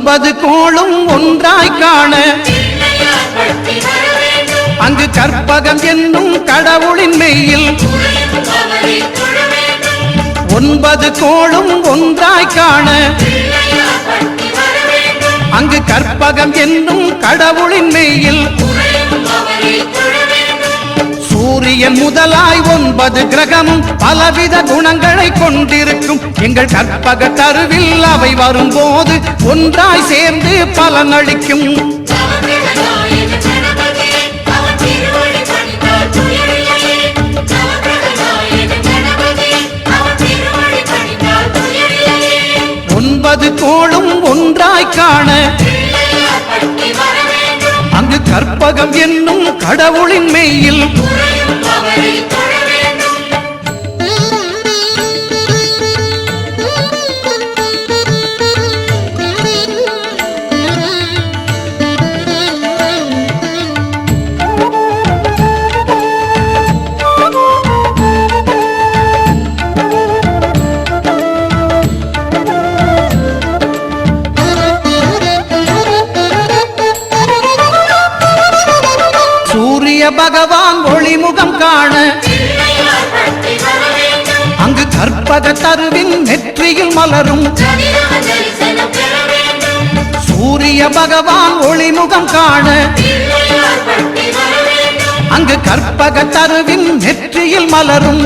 9 கோளும் ஒன்றாய் காண அங்கு கற்பகம் என்னும் கடவுளின் மெய்யில் 9 கோளும் ஒன்றாய் காண அங்கு கற்பகம் என்னும் கடவுளின் மெய்யில் சூரியன் முதலாய் 9 கிரகமும் பலவித குணங்களை கொண்டிருக்கும் எங்கள் கற்பக தருவில் அவை வரும்போது ஒன்றாய் சேர்ந்து பலனளிக்கும். கோளும் ஒன்றாய் காண அங்கு கற்பகம் என்னும் கடவுளின் மெய்யில் பகவான் ஒளிமுகம் காண அங்கு கற்பக தருவின் நெற்றியில் மலரும் சூரிய பகவான் ஒளிமுகம் காண அங்கு கற்பக தருவின் நெற்றியில் மலரும்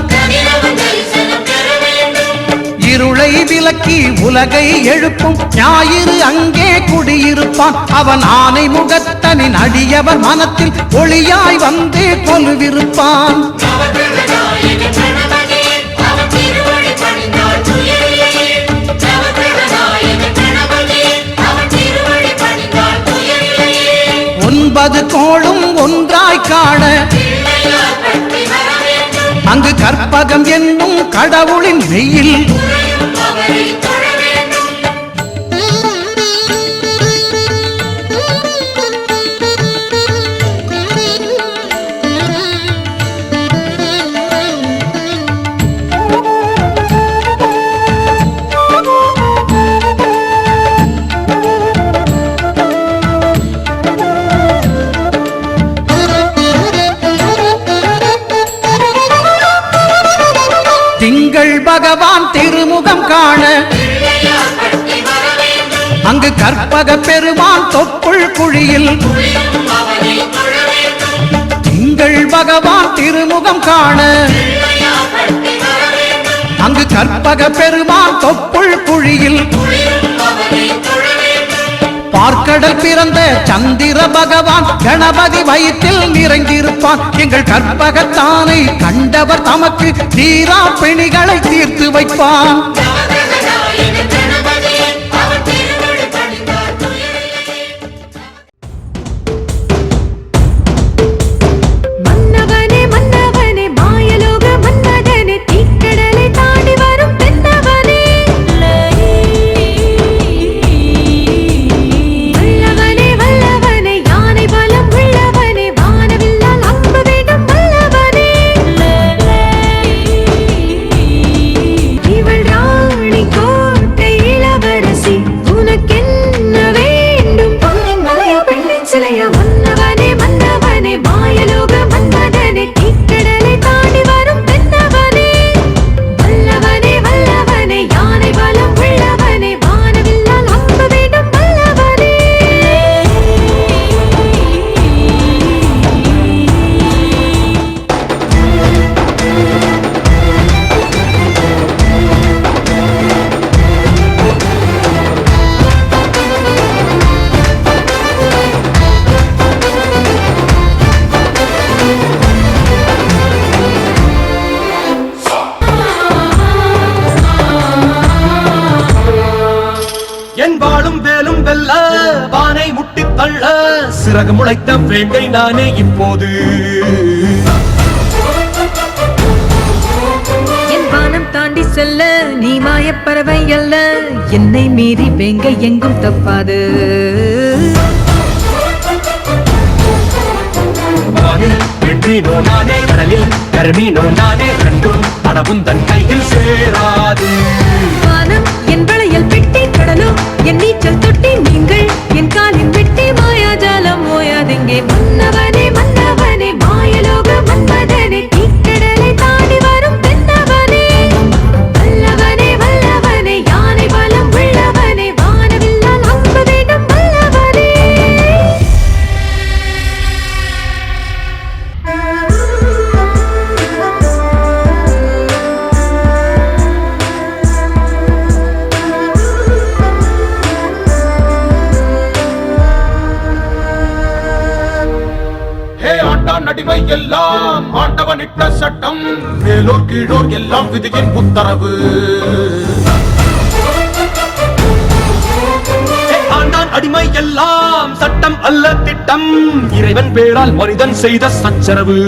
இருளை விலக்கி உலகை எழுப்பும் ஞாயிறு அங்கே குடியிருப்பான் அவன் ஆனை முகத்தனின் அடியவர் மனத்தில் ஒளியாய் வந்து கொலுவிருப்பான். ஒன்பது கோளும் ஒன்றாய் காண அங்கு கற்பகம் என்னும் கடவுளின் மெய்யில் திங்கள் பகவான் திருமுகம் காண அங்கு கற்பக பெருமான் தொப்புள் குழியில் திங்கள் பகவான் திருமுகம் காண அங்கு கற்பக பெருமான் தொப்புள் குழியில் பார்க்கடல் பிறந்த சந்திர பகவான் கணபதி வயிற்றில் நிறைந்திருப்பான் எங்கள் கற்பகத்தானை கண்டவர் தமக்கு தீரா பிணிகளை தீர்த்து வைப்பான். சிறகு முளைத்த வேங்கை நானே இப்போது என் வானம் தாண்டி செல்ல நீ மாயப்பறவை அல்ல என்னை மீறி வேங்கை எங்கும் தப்பாது நானே கடலில் கருமீனோ நானே கண்டும் படவும் தன் கையில் சேராது வானம் என் வளையல் பெட்டி கடலோ என் நீச்சல் தொட்டி நீங்கள் மன்னவனே மன்னவனே மாயலோக மன்மதனே தீக்கடலை தாண்டி வரும் தென்னவனே வல்லவனே வல்லவனே யானை பலம் உள்ளவனே வானவில்லால் அம்பு வேண்டும் வல்லவனே ஹே ஆண்டான் அடிமை எல்லாம் ஆண்டவன் இட்ட சட்டம் மேலோர் கீழோர் எல்லாம் விதியின் உத்தரவு ஹே ஆண்டான் அடிமை எல்லாம் சட்டம் அல்ல திட்டம் இறைவன் பேரால் மனிதன் செய்த சச்சரவு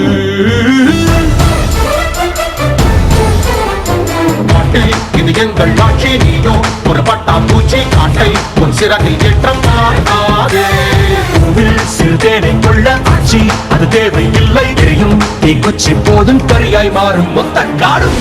காட்டில் இது எங்கள் ஆட்சி நீயோ ஒரு பட்டாம்பூச்சி காட்டை உன் சிறகில் ஏற்றம் பார்க்காதே சிறுதேனை கொள்ள ஆட்சி அது தேவையில்லை தெரியும் நீ கொச்சி போதும் கரியாய் மாறும் மொத்த காடும்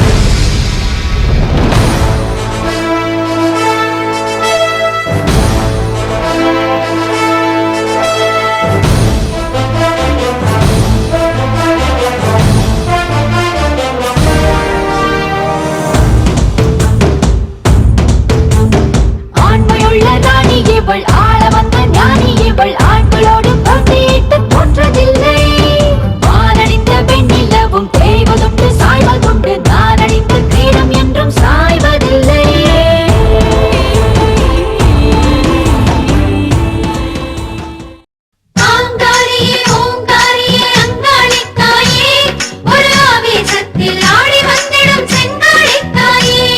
ஆண்மையுள்ள ராணி இவள் ஆள வந்த ஞானி இவள் ஆண்களோடு போட்டியிட்டு தோற்றதில்லை வானணிந்த பெண்ணிலவும் தேய்வதுண்டு சாய்வதுண்டு நான் அணிந்த கிரீடம் என்றும் சாய்வதில்லை ஆங்காரியே ஓங்காரியே அங்காளித்தாயே ஒரு ஆவேசத்தில் ஆடி வந்திடும் செங்காளித்தாயே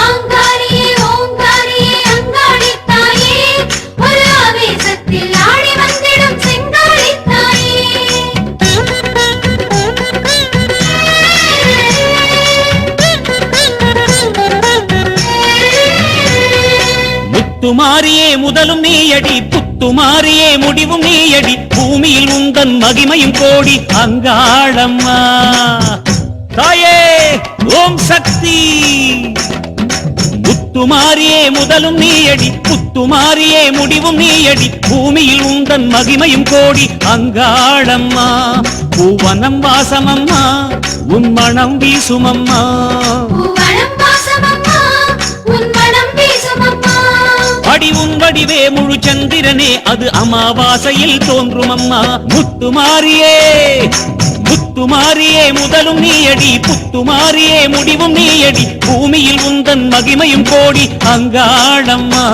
ஆங்காரியே ஓங்காரியே அங்காளித்தாயே ஒரு ஆவேசத்தில் ஆடி வந்திடும் முத்துமாரியே முதலும் நீயடி புத்துமாரியே முடிவும் நீயடி பூமியில் உந்தன் மகிமையும் கோடி அங்காளம்மா தாயே ஓம் சக்தி முத்துமாரியே முதலும் நீயடி புத்துமாரியே முடிவும் நீயடி பூமியில் உந்தன் மகிமையும் கோடி அங்காளம்மா பூவனம் வாசமம்மா உன் மனம் வீசுமம்மா பூவனம் வாசமம்மா உன் மனம் வீசுமம்மா அடி உன் வடிவே முழு சந்திரனே அது அமாவாசையில் தோன்றும் அம்மா முத்துமாரியே முத்துமாரியே முதலும் நீயடி புத்துமாரியே முடிவும் நீயடி பூமியில் உந்தன் மகிமையும் கோடி அங்காளம்மா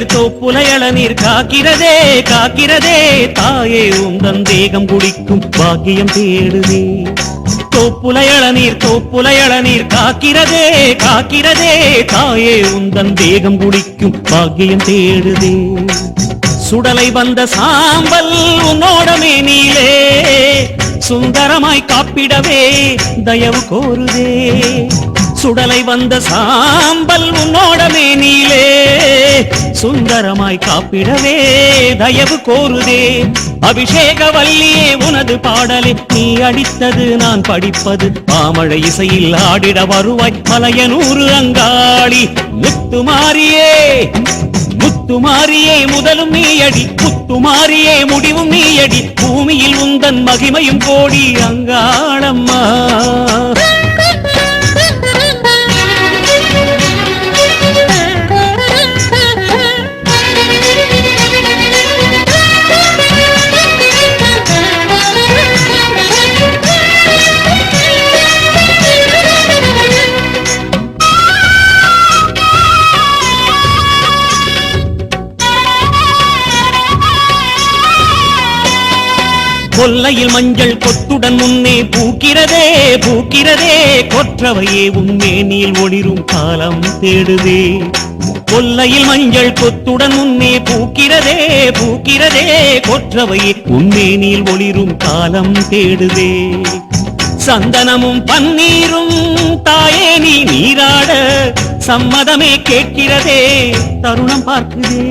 தோப்புல இளநீர் காக்கிறதே காக்கிறதே தாயே உந்தன் தேகம் குடிக்கும் பாக்கியம் தேடுதே தோப்புல இளநீர் காக்கிறதே காக்கிறதே தாயே உந்தன் தேகம் குடிக்கும் பாக்கியம் தேடுதே சுடலை வந்த சாம்பல் உன்னோட மேனிலே சுந்தரமாய் காப்பிடவே தயவு கோருதே சுடலை வந்த சாம்பல் உன்னோட மேனிலே சுந்தரமாய் காப்பிடவே தயவு கோருதே அபிஷேக வல்லியே உனது பாடலே நீ அடித்தது நான் படிப்பது மாமழை இசையில் ஆடிட வருவாய் மலையனூறு அங்காளி முத்துமாரியே முத்துமாரியே முதலும் நீயடி புத்துமாரியே முடிவும் நீயடி பூமியில் உந்தன் மகிமையும் கோடி அங்காளம்மா கொல்லையில் மஞ்சள் கொத்துடன் முன்னே பூக்கிறதே பூக்கிறதே கொற்றவையே உன்மேனில் ஒளிரும் காலம் தேடுதே கொல்லையில் மஞ்சள் கொத்துடன் முன்னே பூக்கிறதே பூக்கிறதே கொற்றவையே உன்மேனில் ஒளிரும் காலம் தேடுதே சந்தனமும் பன்னீரும் தாயே நீ நீராட சம்மதமே கேட்கிறதே தருணம் பார்க்குதே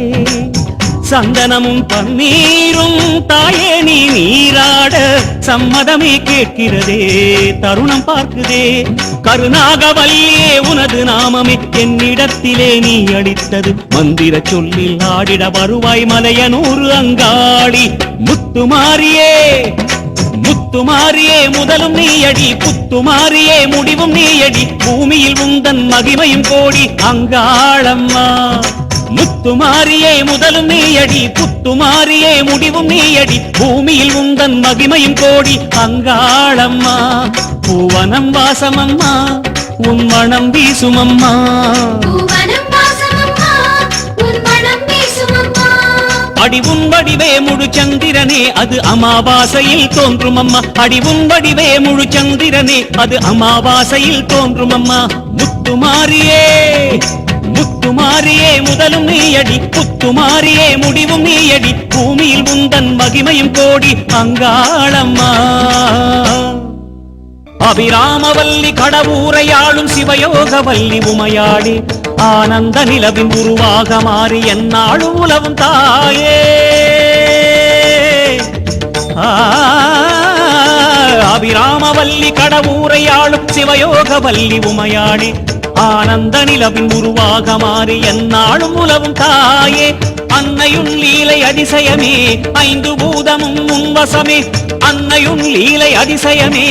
சந்தனமும் பன்னீரும் தாயே நீ நீராட சம்மதமே கேட்கிறதே தருணம் பார்க்குதே கருணாகவல்லியே உனது நாமமே என்னிடத்திலே நீ அடித்தது மந்திர சொல்லில் ஆடிட வருவாய் மலையனூறு அங்காடி முத்துமாரியே முத்துமாரியே முதலும் நீயடி புத்துமாரியே முடிவும் நீயடி பூமியில் உந்தன் மகிமையும் கோடி அங்காளம்மா முத்துமாரியே முதலும் நீயடி புத்துமாரியே முடிவும் நீயடி பூமியில் உந்தன் மகிமையும் கோடி அங்காளம்மா பூவனம் வாசமம்மா உன் மனம் வீசுமம்மா பூவனம் வாசமம்மா உன் மனம் வீசுமம்மா அடிவுன் வடிவே முழு சந்திரனே அது அமாவாசையில் தோன்றும் அம்மா அடிவுன் வடிவே முழு சந்திரனே அது அமாவாசையில் தோன்றும் அம்மா முத்துமாரியே முத்துமாரியே முதலும் நீயடி புத்துமாரியே முடிவும் நீயடி பூமியில் உந்தன் மகிமையும் கோடி அங்காளம்மா அபிராமவல்லி கடவுரையாளும் சிவயோகவல்லி உமையாடி ஆனந்த நிலவின் உருவாக மாறி என்னாலும் உலவும் தாயே அபிராமவல்லி கடவுரையாளும் சிவயோகவல்லி உமையாடி ஆனந்த நிலவின் உருவாக மாறி என்னாலும் உலவும் தாயே அன்னையுன் லீலை அதிசயமே ஐந்து பூதமும் உன்வசமே அன்னையுன் லீலை அதிசயமே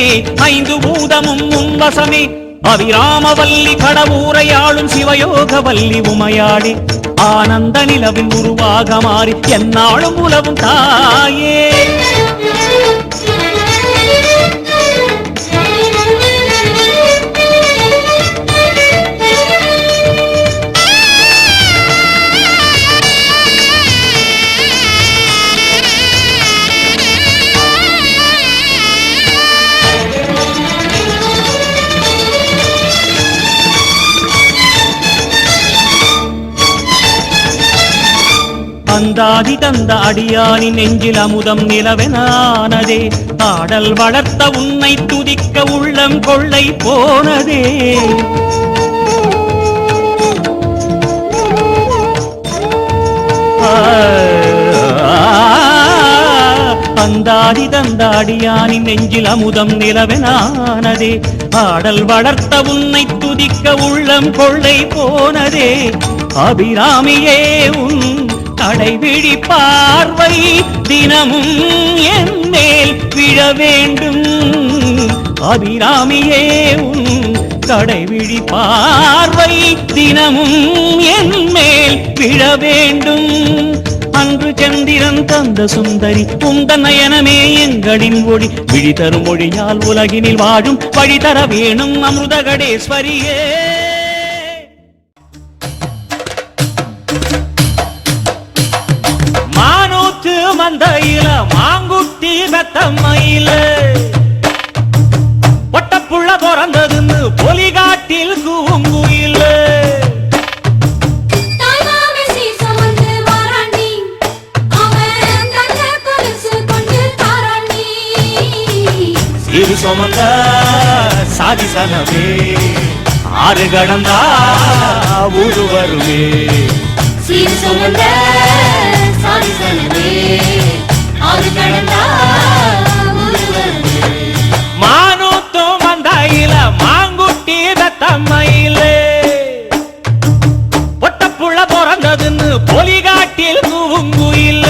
ஐந்து பூதமும் உன்வசமே அபிராமவல்லி கடவுரையாளும் சிவயோகவல்லி உமையாடி ஆனந்த நிலவின் உருவாக மாறி என்னாலும் உலவும் தாயே அந்தாதி தந்த அடியானி நெஞ்சில் அமுதம் நிலவெனானதே ஆடல் வளர்த்த உன்னை துதிக்க உள்ளம் கொள்ளை போனதே அந்தாதி தந்த அடியானி நெஞ்சில் அமுதம் நிலவெனானதே ஆடல் வளர்த்த உன்னை துதிக்க உள்ளம் கொள்ளை போனதே அபிராமியே உன் கடைவிழி பார்வை தினமும் என் மேல் விழ வேண்டும் அபிராமியே உன் கடைவிழி பார்வை தினமும் என் மேல் விழ வேண்டும் அன்று சந்திரன் தந்த சுந்தரி உந்த நயனமே எங்களின் ஒளி விழி தரும் மொழியால் உலகினில் வாழும் வழி தர வேணும் அமிர்தகடேஸ்வரியே மந்தையில மாங்குட்டி மெத்தம்மையில ஒட்டப்புள்ள பிறந்ததுன்னு பொலிகாட்டில் கூங்குயில சிறு சுமந்த சாதி சனமே ஆறு கடந்தா ஊரு வருமே சிறு சுமந்த சாதி சனமே ஆறு கடந்தா ஊரு வருமே மானூத்து மந்தையில மாங்குட்டி தத்தம்மையில ஒட்டப்புள்ள பிறந்ததுன்னு பொலிகாட்டில் கூங்குயில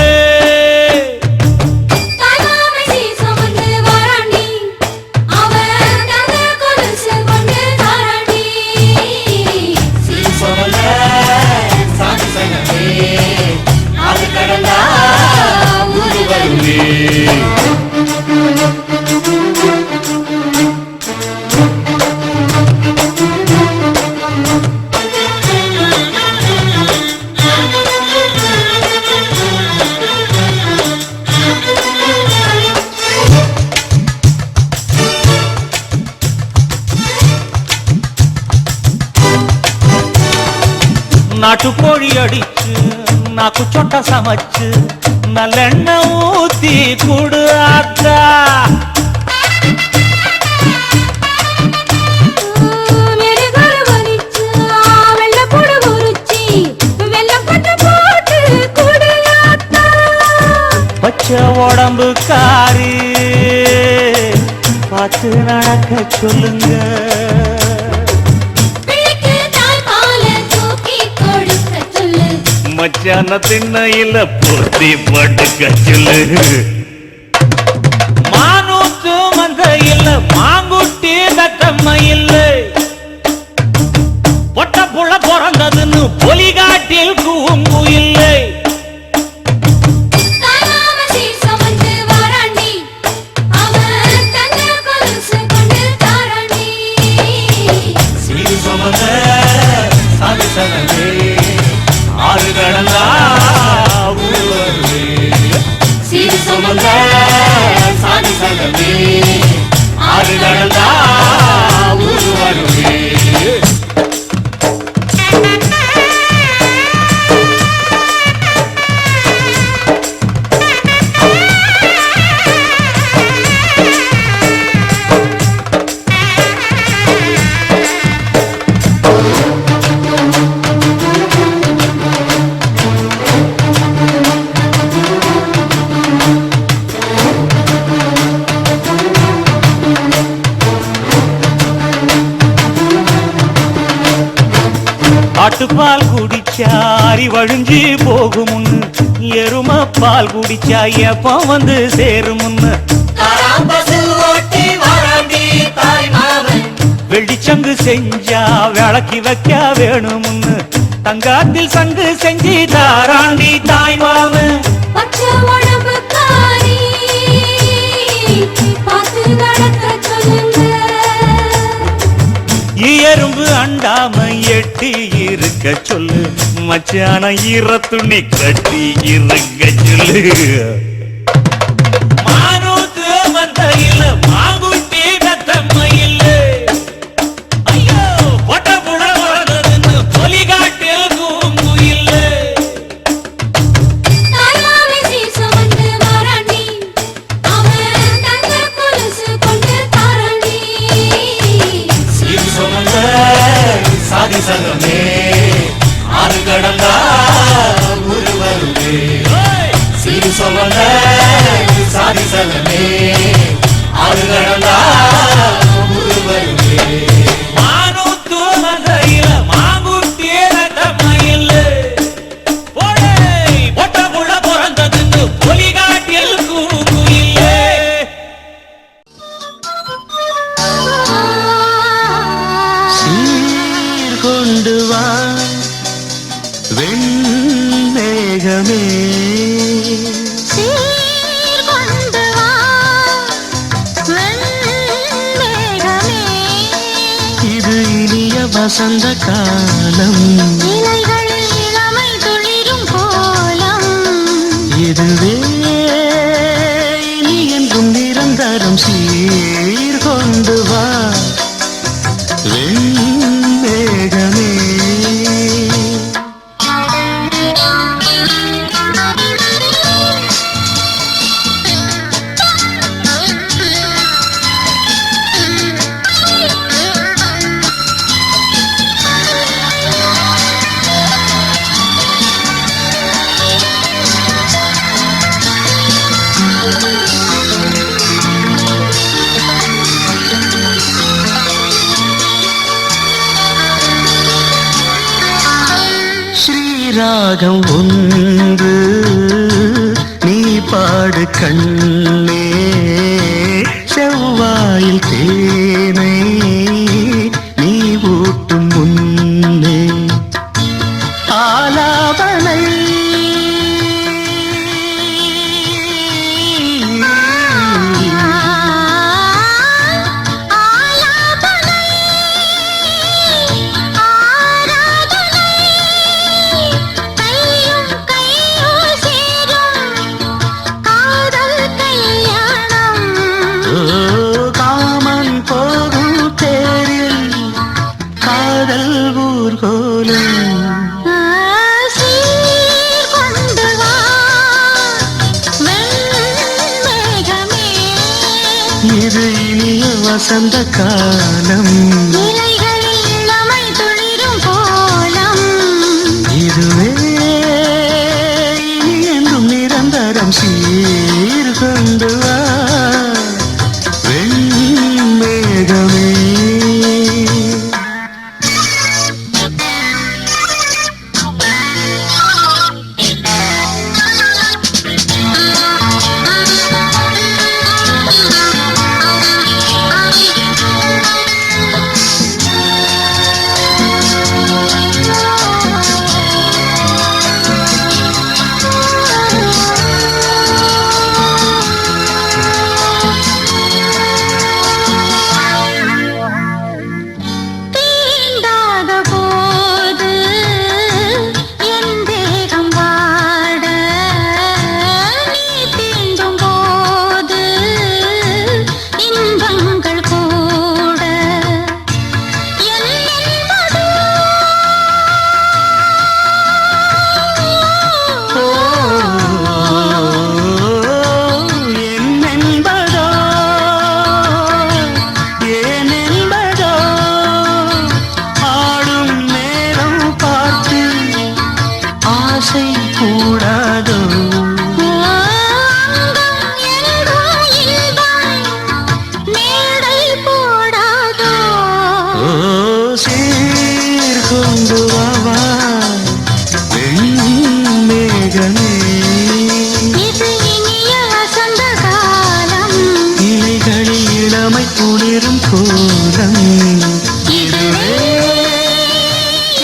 ஊரு வருமே நாட்டுக்கோழி அடிச்சு நாக்கு சொட்ட சமைச்சு நல்லெண்ணெய் ஊத்தி குடு ஆத்தா. பச்சை உடம்பு காரி பார்த்து நடக்க சொல்லுங்க. மச்சான திண்ணையில பொத்தி படுக்க சொல்லு. மானூத்து மந்தையில் மாங்குட்டி தத்தம்மை இல்லை. பொட்ட புள்ள பிறந்ததுன்னு பொலிகாட்டில் கூம்பு இல்லை. ஆறு கடந்தா சீர் சுமந்த சாதி சங்கமே ஆறு கடந்தா ஊரு வருவே. ஆட்டுப்பால் குடிச்சா அரி வழிஞ்சி போகுமுன்னு, எரும பால் குடிச்சா எப்ப வந்து சேருமுன்னு, வெள்ளிச்சங்கு செஞ்சா விளக்கி வைக்க வேணுமுன்னு, தங்காத்தில் சங்கு செஞ்சு தாராண்டி தாய் மாமன். எறும்பு அண்டாம எட்டி இருக்க சொல்லு. மச்சான ஈர துணி கட்டி இருக்க சொல்லு. மானூத்து மந்தையில் மாங்குட்டி தத்தம்மை இல்லை. ஐயோ பொட்ட புட வளர்ந்ததுன்னு பொலிகாட்டில் கூம்பு இல்லை. சாதி சங்கமே ஆறு கடந்தா ஊரு வருவே. சீரு சொந்த சாதி சங்கமே ஆறு கடந்தா ஊரு வருவே. மானூத்து மந்தையில மாங்குட்டி தத்தம்மை இல்லை. பொட்ட புள்ள பிறந்ததுன்னு பொலிகாட்டில் கூம்பு இல்லை. கொண்டு வா வெண்மேகமே, கொண்டு வா வெண்மேகமே, இது இனிய வசந்த காலம், இலைகளில் இளமை துளிரும் கோலம், இதுவே இனி என்றும் நிரந்தரம். சீர் கொண்டு வா வெண்மேகமே. ராகம் ஒன்று நீ பாடு கண்ணே, செவ்வாயில் தேனை நீ ஊட்டும் முன்னே ஆலாபனை கையும் கையும் சேரும் காதல் கை வசந்த காலம் இலைகளில் இளமை துளிரும் கோலம் இதுவே இனி என்றும் நிரந்தரம் சீர்கொண்டு வா வெண்மேகமே. தீண்டாத போது என் தேகம் வாட நீ தீண்டும் போது இன்பங்கள் கூட என் என்பதோ என்னென்பதோ ஏனென்பதோ ஆடும் நேரம் பார்த்து ஆசை கூடாதோ அங்கம் எங்கும் இல்வாய் மேடை போடாதோ ஓ சீர்கொண்டு வா வெண்மேகமே. இது இனிய வசந்த காலம் இலைகளில் இளமை குளிரும் கோலம் இதுவே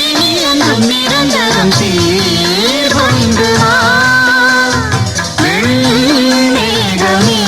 இனி என்றும் நிரந்தரம் சீர்கொண்டு வா வெண்மேகமே.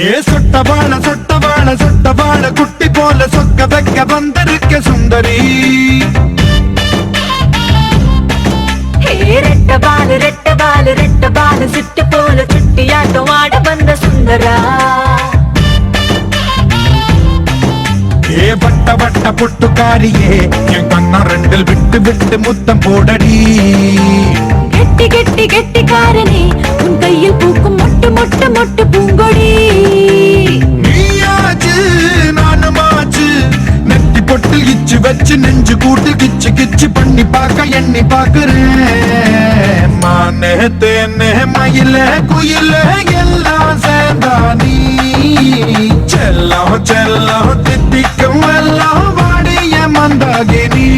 ஏ சொட்டவாள குட்டி போல சொக்க வைக்க வந்திருக்க சுந்தரி. ரெட்ட பாலு சிட்டு போல சுட்டியாட்டம் ஆட வந்த சுந்தரா. ஏ வட்ட பொட்டுக்காரியே என் கண்ணா ரெண்டில் விட்டு விட்டு முத்தம் போடடி. கெட்டிக்காரனே உன் கையில் பூக்கும் மொட்டு பூங்கொடி. நீயாச்சு நானுமாச்சு நெத்தி பொட்டில் இச்சு வச்சு நெஞ்சு கூட்டு கிச்சு கிச்சு பண்ணி பார்க்க எண்ணி பாக்குறேன். மானே தேனே மயில குயில எல்லாம் சேர்ந்தா நீ செல்லம் தித்திக்கும் எல்லாம் வாடிய மந்தாகினி.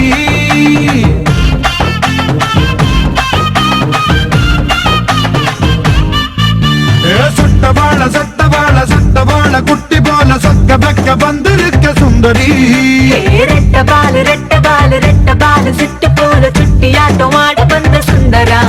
சட்டவாள குட்டி போல சொக்க வைக்க வந்திருக்க சுந்தரி. ரெட்ட பாலு சிட்டு போல சுட்டியாட்டம் ஆட வந்த சுந்தரா.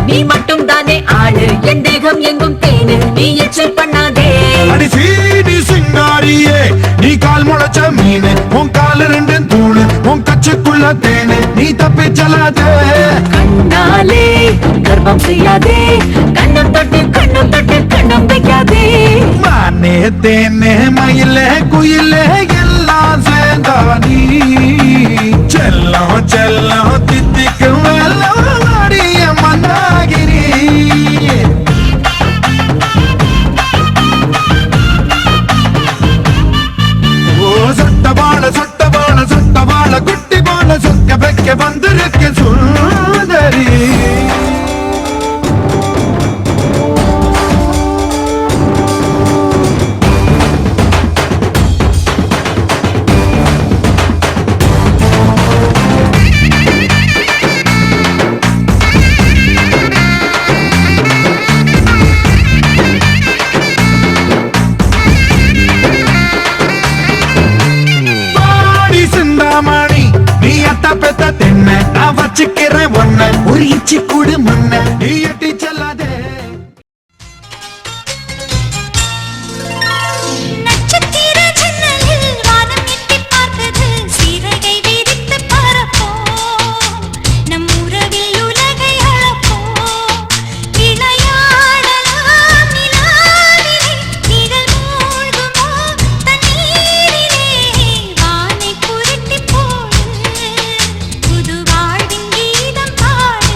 நீ மட்டும் தானே ஆளு என் தேகம் எங்கும் தேனு நீ எச்சல் பண்ணாதே. அடிசி நீ சிங்காரியே நீ கால் முளைச்ச மீனு உன் காலு ரெண்டு தூளு உன் கச்சுக்குள்ள தேனு நீ தப்பி செல்லாதே. கண்ணாலே கர்ப்பம் செய்யாதே கண்ணம் தொட்டு கண்ணம் வைக்காதே. மானே தேனே மயில குயில எல்லாம் சேர்ந்தா நீ செல்லம் தித்திக்கும் எல்லாம் வாடிய மந்தாகினி. ஓ சட்டவாள குட்டி போல சொக்க வைக்க வந்திருக்க சுந்தரி. வச்சுக்கிறேன் ஒன்ன ஒரு இச்சி கூடு முன்ன நீ எட்டி செல்லாதே நட்சத்திர ஜன்னலில் வானம் எட்டிப் பார்த்தது, சிறகை விரித்து பறப்போம், நம் உறவில் உலகை அளப்போம். விளையாடலாம் நிலாவிலே, நிழல் மூழ்குமோ தண்ணீரிலே. வானை புரட்டிப் போடு, புது வாழ்வின் கீதம் பாடு.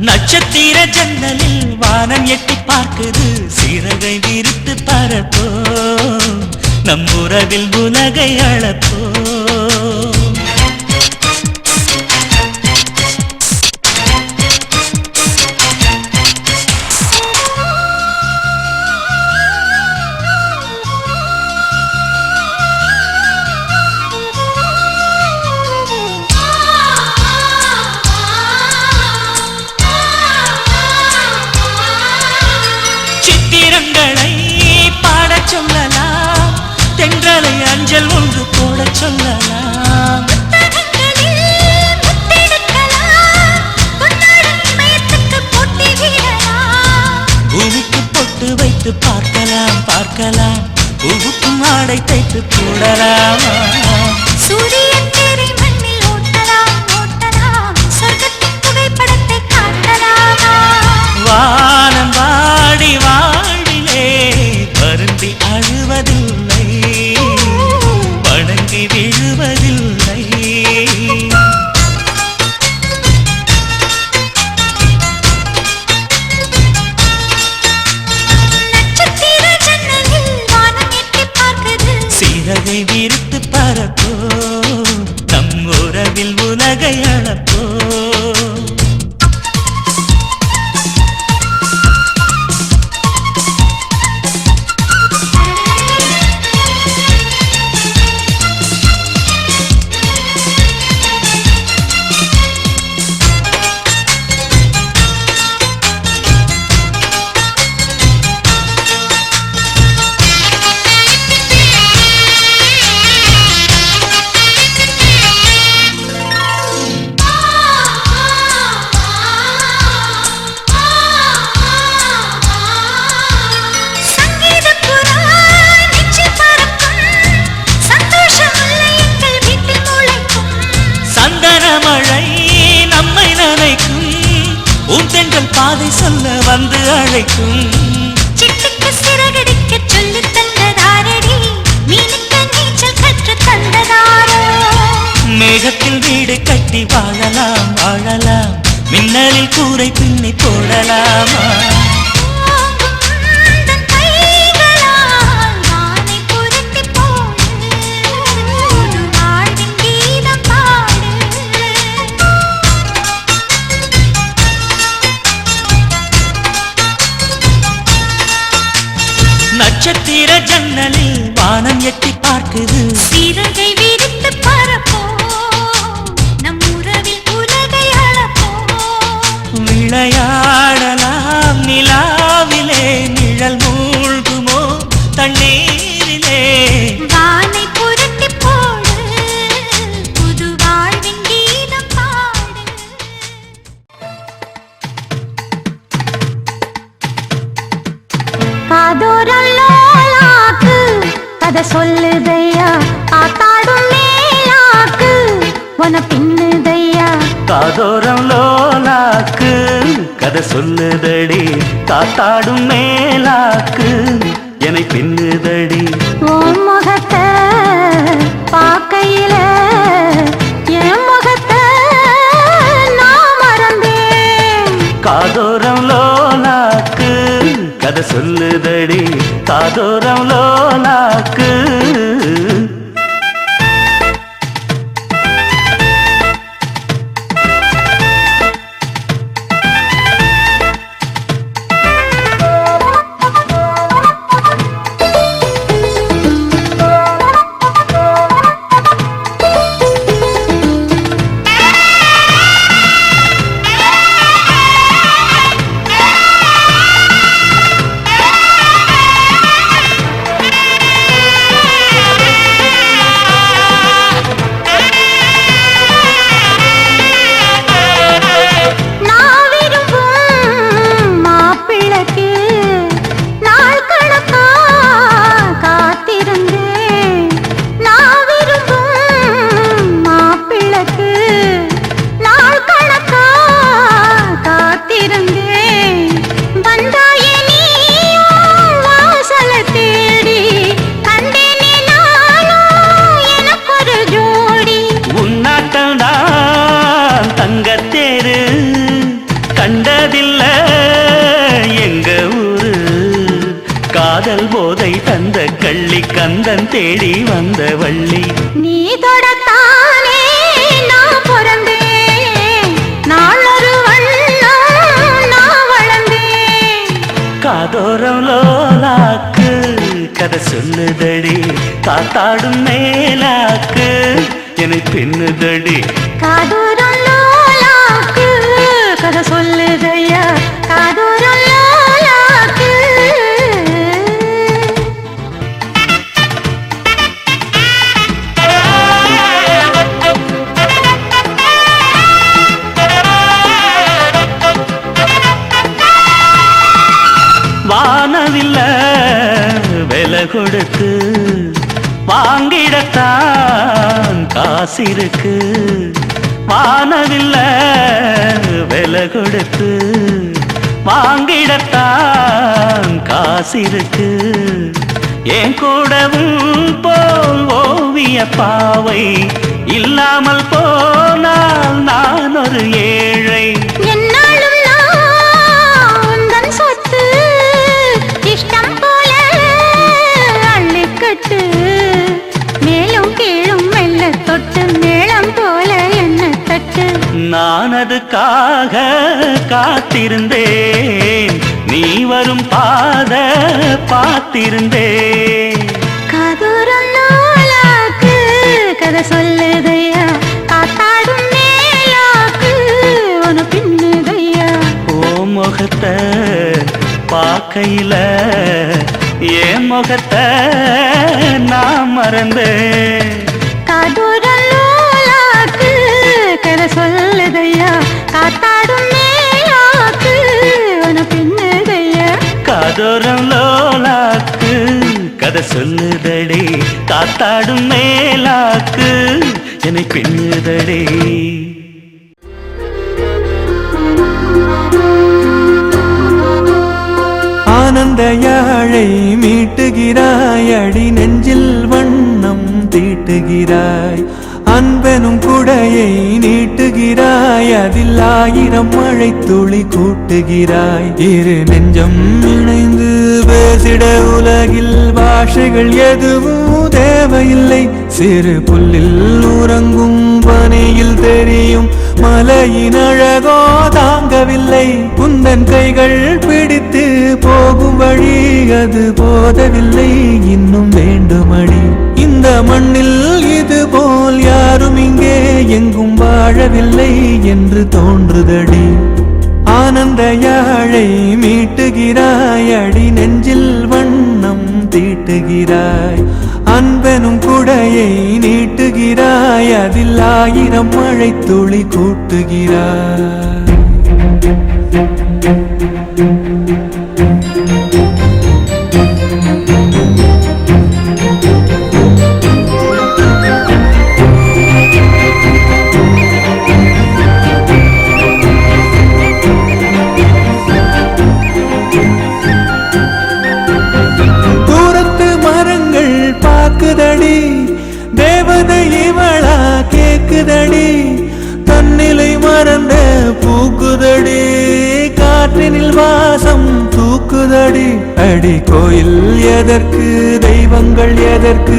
நட்சத்திர ஜன்னலில் வானம் எட்டி பார்க்குது, சிறகை விரித்து பறப்போ, நம் உறவில் உலகை அளப்போ. சித்திரங்களை பாடச் சொல்லலாம், தென்றலை அஞ்சல் ஒன்று போடச் சொல்லலாம். புத்தகங்களில் முத்தெடுக்கலாம், பொன்னாடும் இமயத்துக்கு போட்டி விடலாம். பூமிக்கு பொட்டு வைத்து பார்க்கலாம் பார்க்கலாம், பூவுக்கும் ஆடை தைத்து போடலாமா. சூரியன் தேரை மண்ணில் ஓட்டலாம் ஓட்டலாம், சொர்க்கத்தின் புகைப்படத்தை காட்டலாமா. வானம் வாடி வாழ்விலே வருந்தி அழுவதில்லை, வணங்கி விழுவதில்லை. நட்சத்திர ஜன்னலில் வானம் எட்டிப் பார்க்குது, சிறகை விரித்து பறப்போ, நம் உறவில் உலகை அளப்போ. சங்கீதப் புறா நெஞ்சில் பறக்கும், சந்தோஷம் முல்லை எங்கள் வீட்டில் முளைக்கும். சந்தன மழை நம்மை நனைக்கும், பூந்தென்றல் பாதை சொல்ல வந்து அழைக்கும். சிட்டுக்கு சிறகடிக்கச் சொல்லித் தந்ததாரடி, மீனுக்கு நீச்சல் கற்றுத் தந்ததாரோ. மேகத்தில் வீடு கட்டி வாழலாம் வாழலாம், மின்னலில் கூரை பின்னி போடலாமா. ஓங்கும் தன் கைகளால் வானை புரட்டிப் போடு, புது வாழ்வின் கீதம் பாடு. நட்சத்திர ஜன்னலில் வானம் எட்டி பார்க்குது, சிறகை விரித்து பறப்போம், நம் உறவில் உலகை அளப்போம். விளையாடலாம் நிலாவிலே, நிழல் மூழ்குமோ தண்ணீரிலே. வானை புரட்டிப் போடு, புது வாழ்வின் கீதம் பாடு. காதோரல்லோலாக்கு கதை சொல்லுதையா, ஆத்தாடும் மேலாக்கு உன பின்னுதையா. காதோரம் லோலாக்கு கதை சொல்லுதடி, காத்தாடும் மேலாக்கு என்னை பின்னுதடி. உன் முகத்தை பார்க்கையில என் முகத்தை நான் மறந்தேன். காதோரம் லோலாக்கு கதை சொல்லுதடி, காதோரம் லோலாக்கு. இல்லம் தேடி வந்த வள்ளி. நீ தொடத்தானே நான் பிறந்தேன், நாளொரு வண்ணம் நான் வளர்ந்தேன். காதோரம் லோலாக்கு கதை சொல்லுதடி, காத்தாடும் மேலாக்கு என்னை பின்னுதடி. காதூரம் லோலாக்கு கதை சொல்லுதையா, காதூரம் லோலாக்கு. வானவில்ல விலை கொடுத்து வாங்கிடத்தான் காசிருக்கு. வானவில்ல விலை கொடுத்து வாங்கிடத்தான் காசிருக்கு. என் கூடவும் போல் ஓவிய பாவை இல்லாமல் போனால் நான் ஒரு ஏழை. என்னாலும் நான் உந்தன் சொத்து, இஷ்டம் போல அள்ளிக்கட்டு. மேலும் கீழும் மெல்ல தொட்டு மேளம் போல என்ன தட்டு. நான் அதுக்காக காத்திருந்தேன், நீ வரும் பாத பார்த்திருந்தேன். காதூரம் லோலாக்கு கதை சொல்லுதையா, காத்தாடும் மேலாக்கு உன பின்னுதையா. ஓ முகத்தை பார்க்கையில என் முகத்தை நான் மறந்தேன். காதூரம் லோலாக்கு கதை சொல்லுதையா, காத்தாடும் மேலாக்கு உன பின்னுதையா. காதோரம் லோலாக்கு கதை சொல்லுதடி, காத்தாடும் மேலாக்கு என்னை பின்னுதடி. ஆனந்த யாழை மீட்டுகிறாய், அடி நெஞ்சில் வண்ணம் தீட்டுகிறாய். அன்பெனும் குடையை நீட்டுகிறாய், அதில் 1000 மழை துளி கூட்டுகிறாய். இரு நெஞ்சம் இணைந்து பேசிட உலகில் பாஷைகள் எதுவும் தேவையில்லை. சிறு புல்லில் உறங்கும் பனியில் தெரியும் மலையின் அழகோ தாங்கவில்லை. குந்தன் கைகள் பிடித்து போகும் வழி அது போதவில்லை, இன்னும் வேண்டுமடி. இந்த மண்ணில் இது போல் யாரும் இங்கே எங்கும் வாழவில்லை என்று தோன்றுதடி. ஆனந்த யாழை மீட்டுகிறாய், அடி நெஞ்சில் வண்ணம் தீட்டுகிறாய். அன்பெனும் குடையை நீட்டுகிறாய், அதில் 1000 மழை துளி கூட்டுகிறாய். கேக்குதடி தேவதை இவளா கேக்குதடி தன்னிலை மறந்த பூக்குதடி காற்றினில் வாசம் தூக்குதடி அடி கோயில் எதற்கு தெய்வங்கள் எதற்கு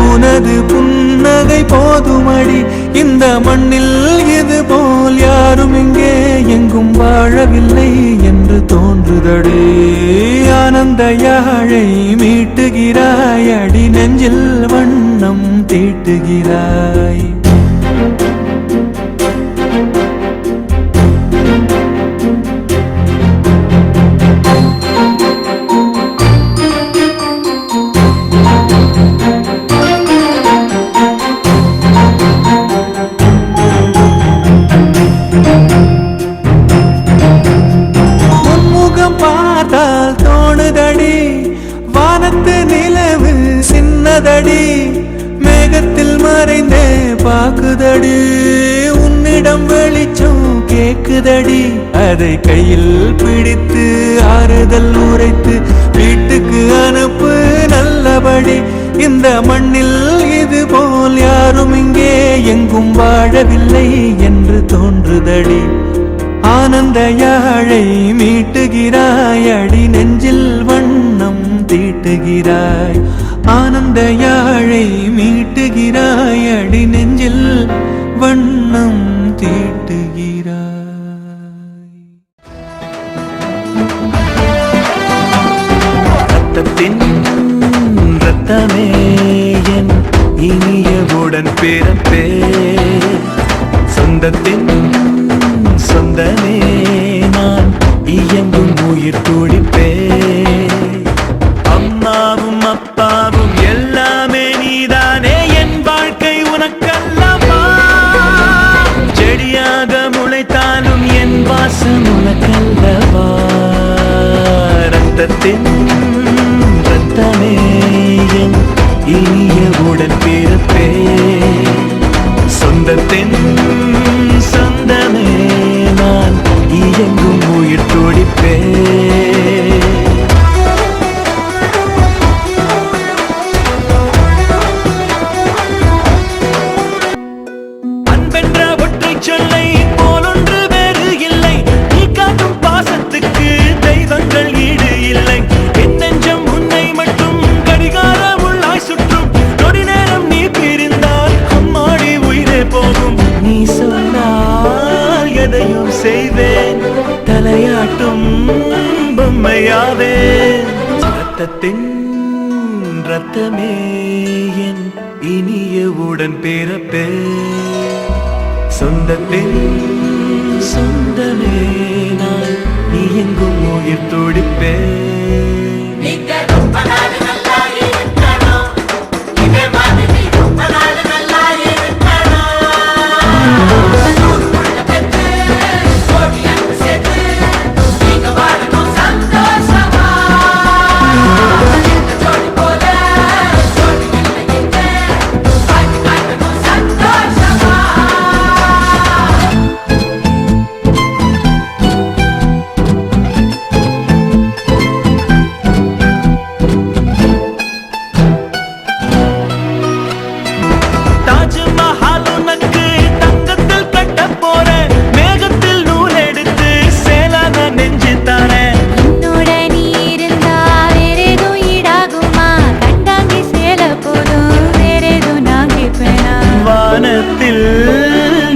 உனது புன்னகை போதுமடி இந்த மண்ணில் இது போல் யாரும் இங்கே எங்கும் வாழவில்லை என்று தோன்றுதடி ஆனந்த யாழை மீட்டுகிறாய் அடி நெஞ்சில் வண்ணம் தீட்டுகிறாய் பார்த்தால் தோணுதடி வானத்து நிலவு சின்னதடி மேகத்தில் மறைந்தே பாக்குதடி உன்னிடம் வெளிச்சம் கேக்குதடி அதை கையில் பிடித்து ஆறுதல் உரைத்து வீட்டுக்கு அனுப்பு நல்லபடி இந்த மண்ணில் இது போல் யாரும் இங்கே எங்கும் வாழவில்லை என்று தோன்றுதடி ஆனந்த யாழை மீட்டுகிறாய் அடி நெஞ்சில் வண்ணம் தீட்டுகிறாய் ஆனந்த யாழை மீட்டுகிறாய் அடி நெஞ்சில் வண்ணம் தீட்டுகிறாய். ரத்தத்தின் ரத்தமே என் இனியவுடன் பிறப்பே, சொந்தத்தின் சொந்தமே நான் இயங்கும் உயிர் துடிப்பே. அம்மாவும் அப்பாவும் எல்லாமே நீதானே, என் வாழ்க்கை உனக்கல்லவா. செடியாக முளைத்தாலும் என் வாசம் உனக்கல்லவா. ரத்தத்தின் ரத்தமே என் இனியவுடன் பிறப்பே, சொந்தத்தின் சொந்தமே நான் இயங்கும் உயிர் துடிப்பே. அன்பென்ற ஒற்றை சொல்லை போலொன்று வேறு இல்லை, நீ காட்டும் பாசத்துக்கு தெய்வங்கள் ஈடு இல்லை. என் நெஞ்சம் உன்னை மட்டும் கடிகார உள்ளாய் சுற்றும், நொடி நேரம் நீ பிரிந்தால் அம்மாடி உயிரே போகும். நீ சொன்னால் எதையும் செய்வேன், தலையாட்டும் பொம்மையாவே. ரத்தத்தின் ரத்தமே என் இனியவுடன் பிறப்பே, சொந்தத்தின் சொந்தமே நான் இயங்கும் உயிர் துடிப்பே.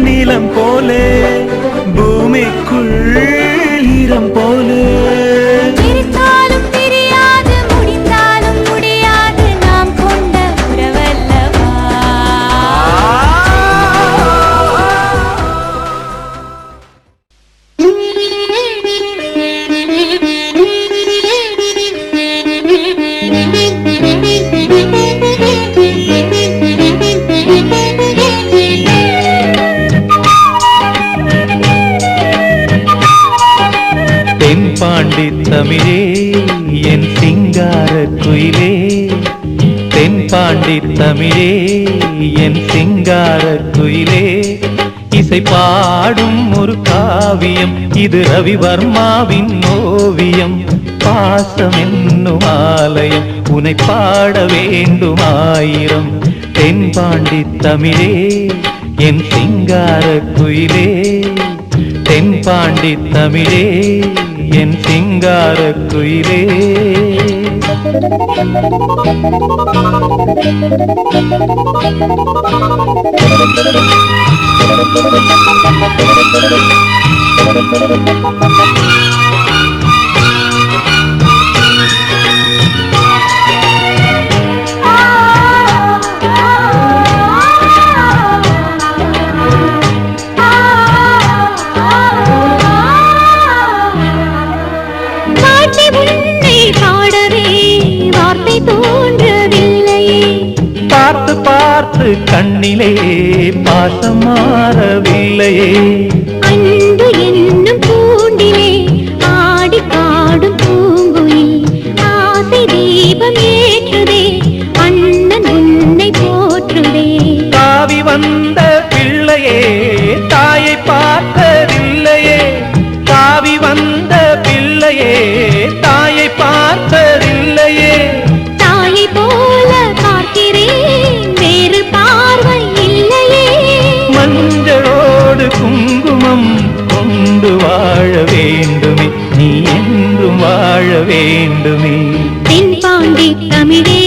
நீலம் போலே பூமிக்குள் ஈரம் போலே, பிரித்தாலும் பிரியாது முடிந்தாலும் முடியாது நாம் கொண்ட உறவல்லவா. தென்பாண்டி தமிழே என் சிங்கார குயிலே, தென்பாண்டி தமிழே என் சிங்கார குயிலே. இசை பாடும் ஒரு காவியம் இது ரவிவர்மாவின் ஓவியம். பாசம் என்னும் ஆலயம் உனை பாட வேண்டும் ஆயிரம். தென்பாண்டி தமிழே என் சிங்கார குயிலே, தென்பாண்டி தமிழே என் சிங்கார குயிலே. பார்த்து பார்த்து கண்ணிலே பாசம் மாறவில்லையே, அன்பு என்னும் பூண்டிலே ஆடி பாடும் பூங்குயில் ஆசை தீபம் ஏற்றுதே, அண்ணன் உன்னை போற்றுதே. தாவி வந்த பிள்ளையே தாயை பார்த்ததில்லையே, தாவி வந்த பிள்ளையே தாயை பார்த்ததில்லையே. தாயை போல பார்க்கிறேன் வேறு பார்வை இல்லையே, மஞ்சளோடு குங்குமம் கொண்டு வாழ வேண்டுமே, நீ என்றும் வாழ வேண்டுமே. தென்பாண்டி தமிழே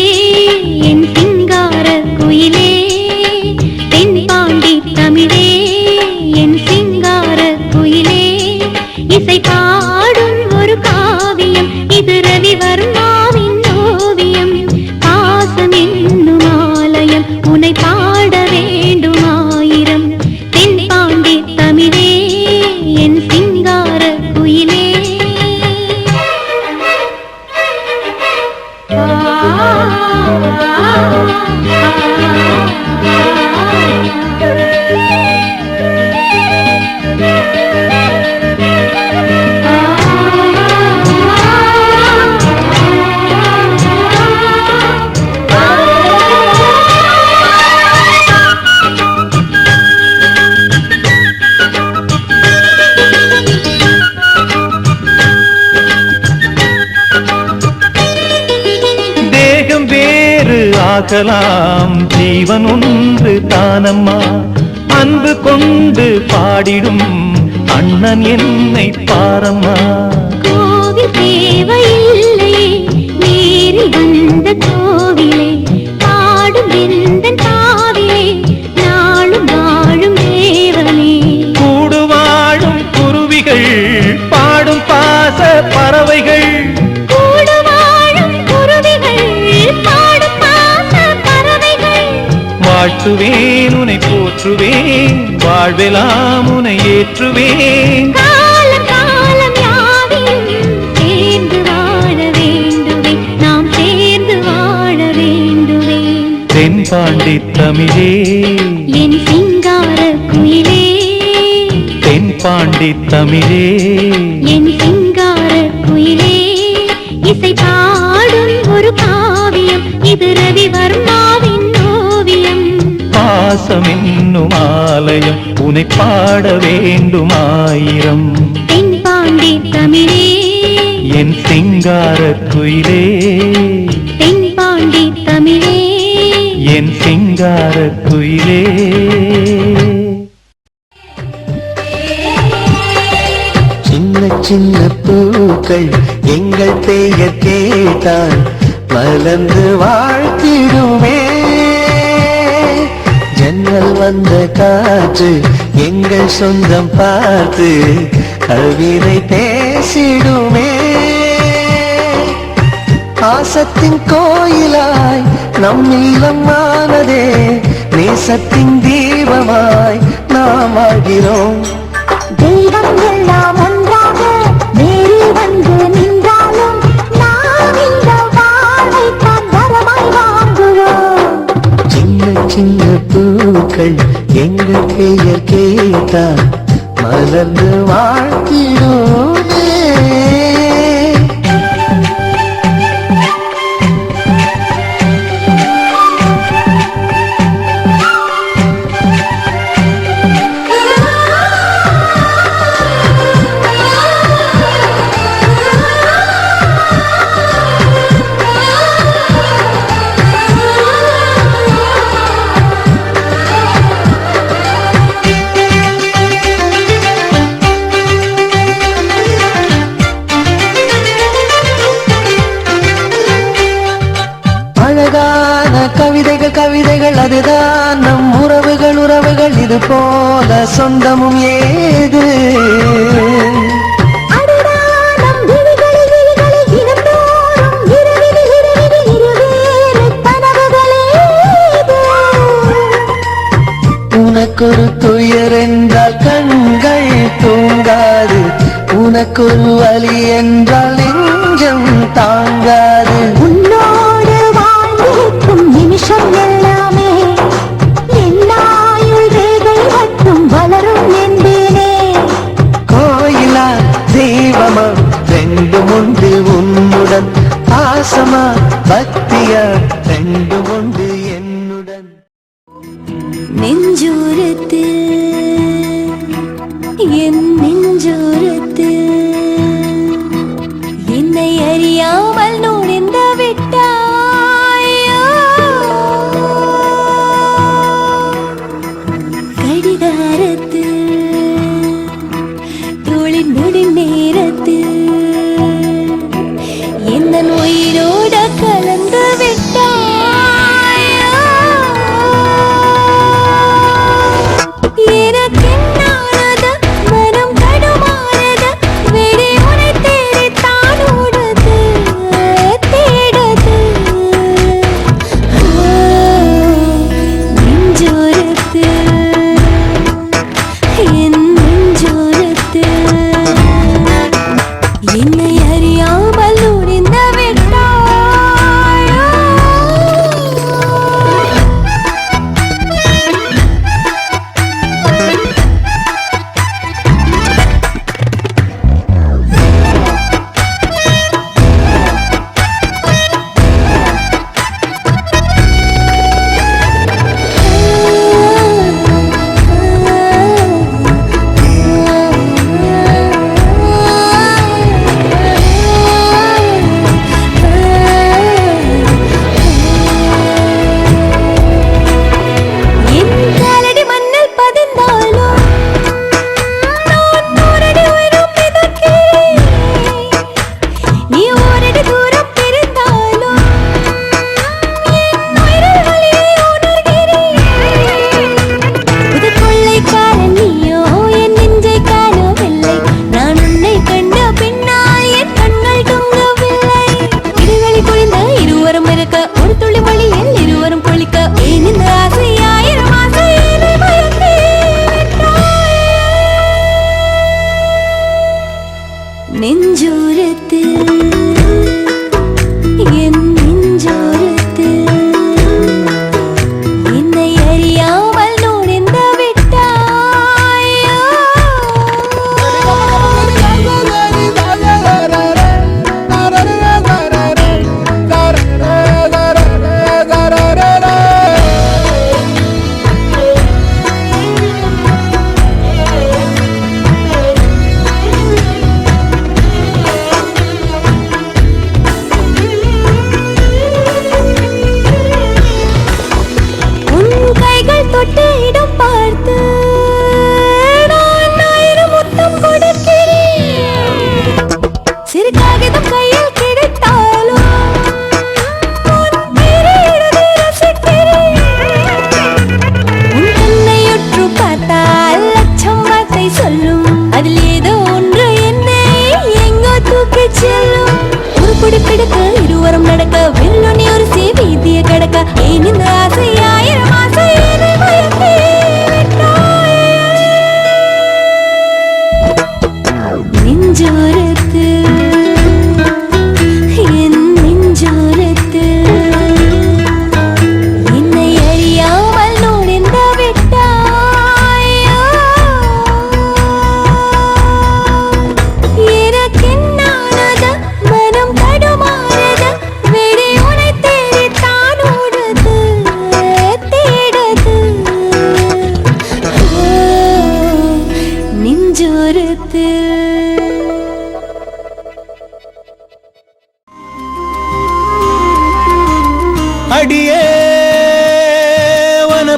ஆகலாம் ஜீவன் ஒன்று தானம்மா அன்பு கொண்டு பாடிடும் அண்ணன் என்னை பாரம்மா கோவில் தேவையில்லை நேரில் வந்த கோவிலே பாடும் எந்த காவிலே நாளும் வாழும் தேவனே கூடு வாழும் குருவிகள் பாடும் பாச பறவைகள் வாழ்த்துவேன் உனை போற்றுவேன் வாழ்வெல்லாம் உனை ஏற்றுவேன் காலம் காலம் யாவிலும் சேர்ந்து வாழ வேண்டுவே நாம் சேர்ந்து வாழ வேண்டுவே தென்பாண்டி தமிழே என் சிங்கார குயிலே தென்பாண்டி தமிழே என் சிங்கார குயிலே இசை பாடும் ஒரு காவியம் இது ரவிவர்மாவின் ஓவியம் பாசம் என்னும் ஆலயம் உனை பாட வேண்டும் ஆயிரம் தென்பாண்டி தமிழே என் சிங்கார குயிலே தென்பாண்டி தமிழே என் சிங்கார குயிலே சின்ன சின்ன பூக்கள் எங்கள் பெயர் கேட்டால் மலர்ந்து வாழ்த்திடுமே ஜன்னல் வந்த காற்று எங்கள் சொந்தம் பார்த்து கவிதை பேசிடுமே ஆசத்தின் கோயிலாய் நம் நீளமானதே நேசத்தின் தீபமாய் நாம் ஆகிறோம் தெய்வம் எல்லாம் ஒன்றாக நேரில் வந்து நின்றாலும் நாம் இந்த வாழ்வை தான் வரமாய் வாங்குவோம் சின்ன சின்ன பூக்கள் எங்கள் பெயர் கேட்டால் மலர்ந்து வாழ்த்திடுமே அழகான கவிதைகள் கவிதைகள் அதுதான் நம் உறவுகள் உறவுகள் இது போல சொந்தமும் ஏது உனக்கொரு துயர் என்றால் கண்கள் தூங்காது உனக்கொரு வலி என்றால் நெஞ்சம் தாங்காது உன்னோடு வாழ்ந்திருக்கும் நிமிஷம் எல்லாமே என்னாயுள் ரேகை மட்டும் வளரும் என்பேனே கோயிலா தெய்வமா ரெண்டும் உண்டு உன்னுடன் பாசமா பக்தியா ரெண்டும் உண்டு என்னுடன் நெஞ்சோரத்தில் என் நெஞ்சோரத்தில் என்னை அறியாமல் நுழைந்து விட்டாயோ கடிகாரத்தில் தோளின் நொடி நேரத்தில் என் உயிரோட கலந்து விட்டாயோ எனக்கென்னானது மனம் தடுமாறுது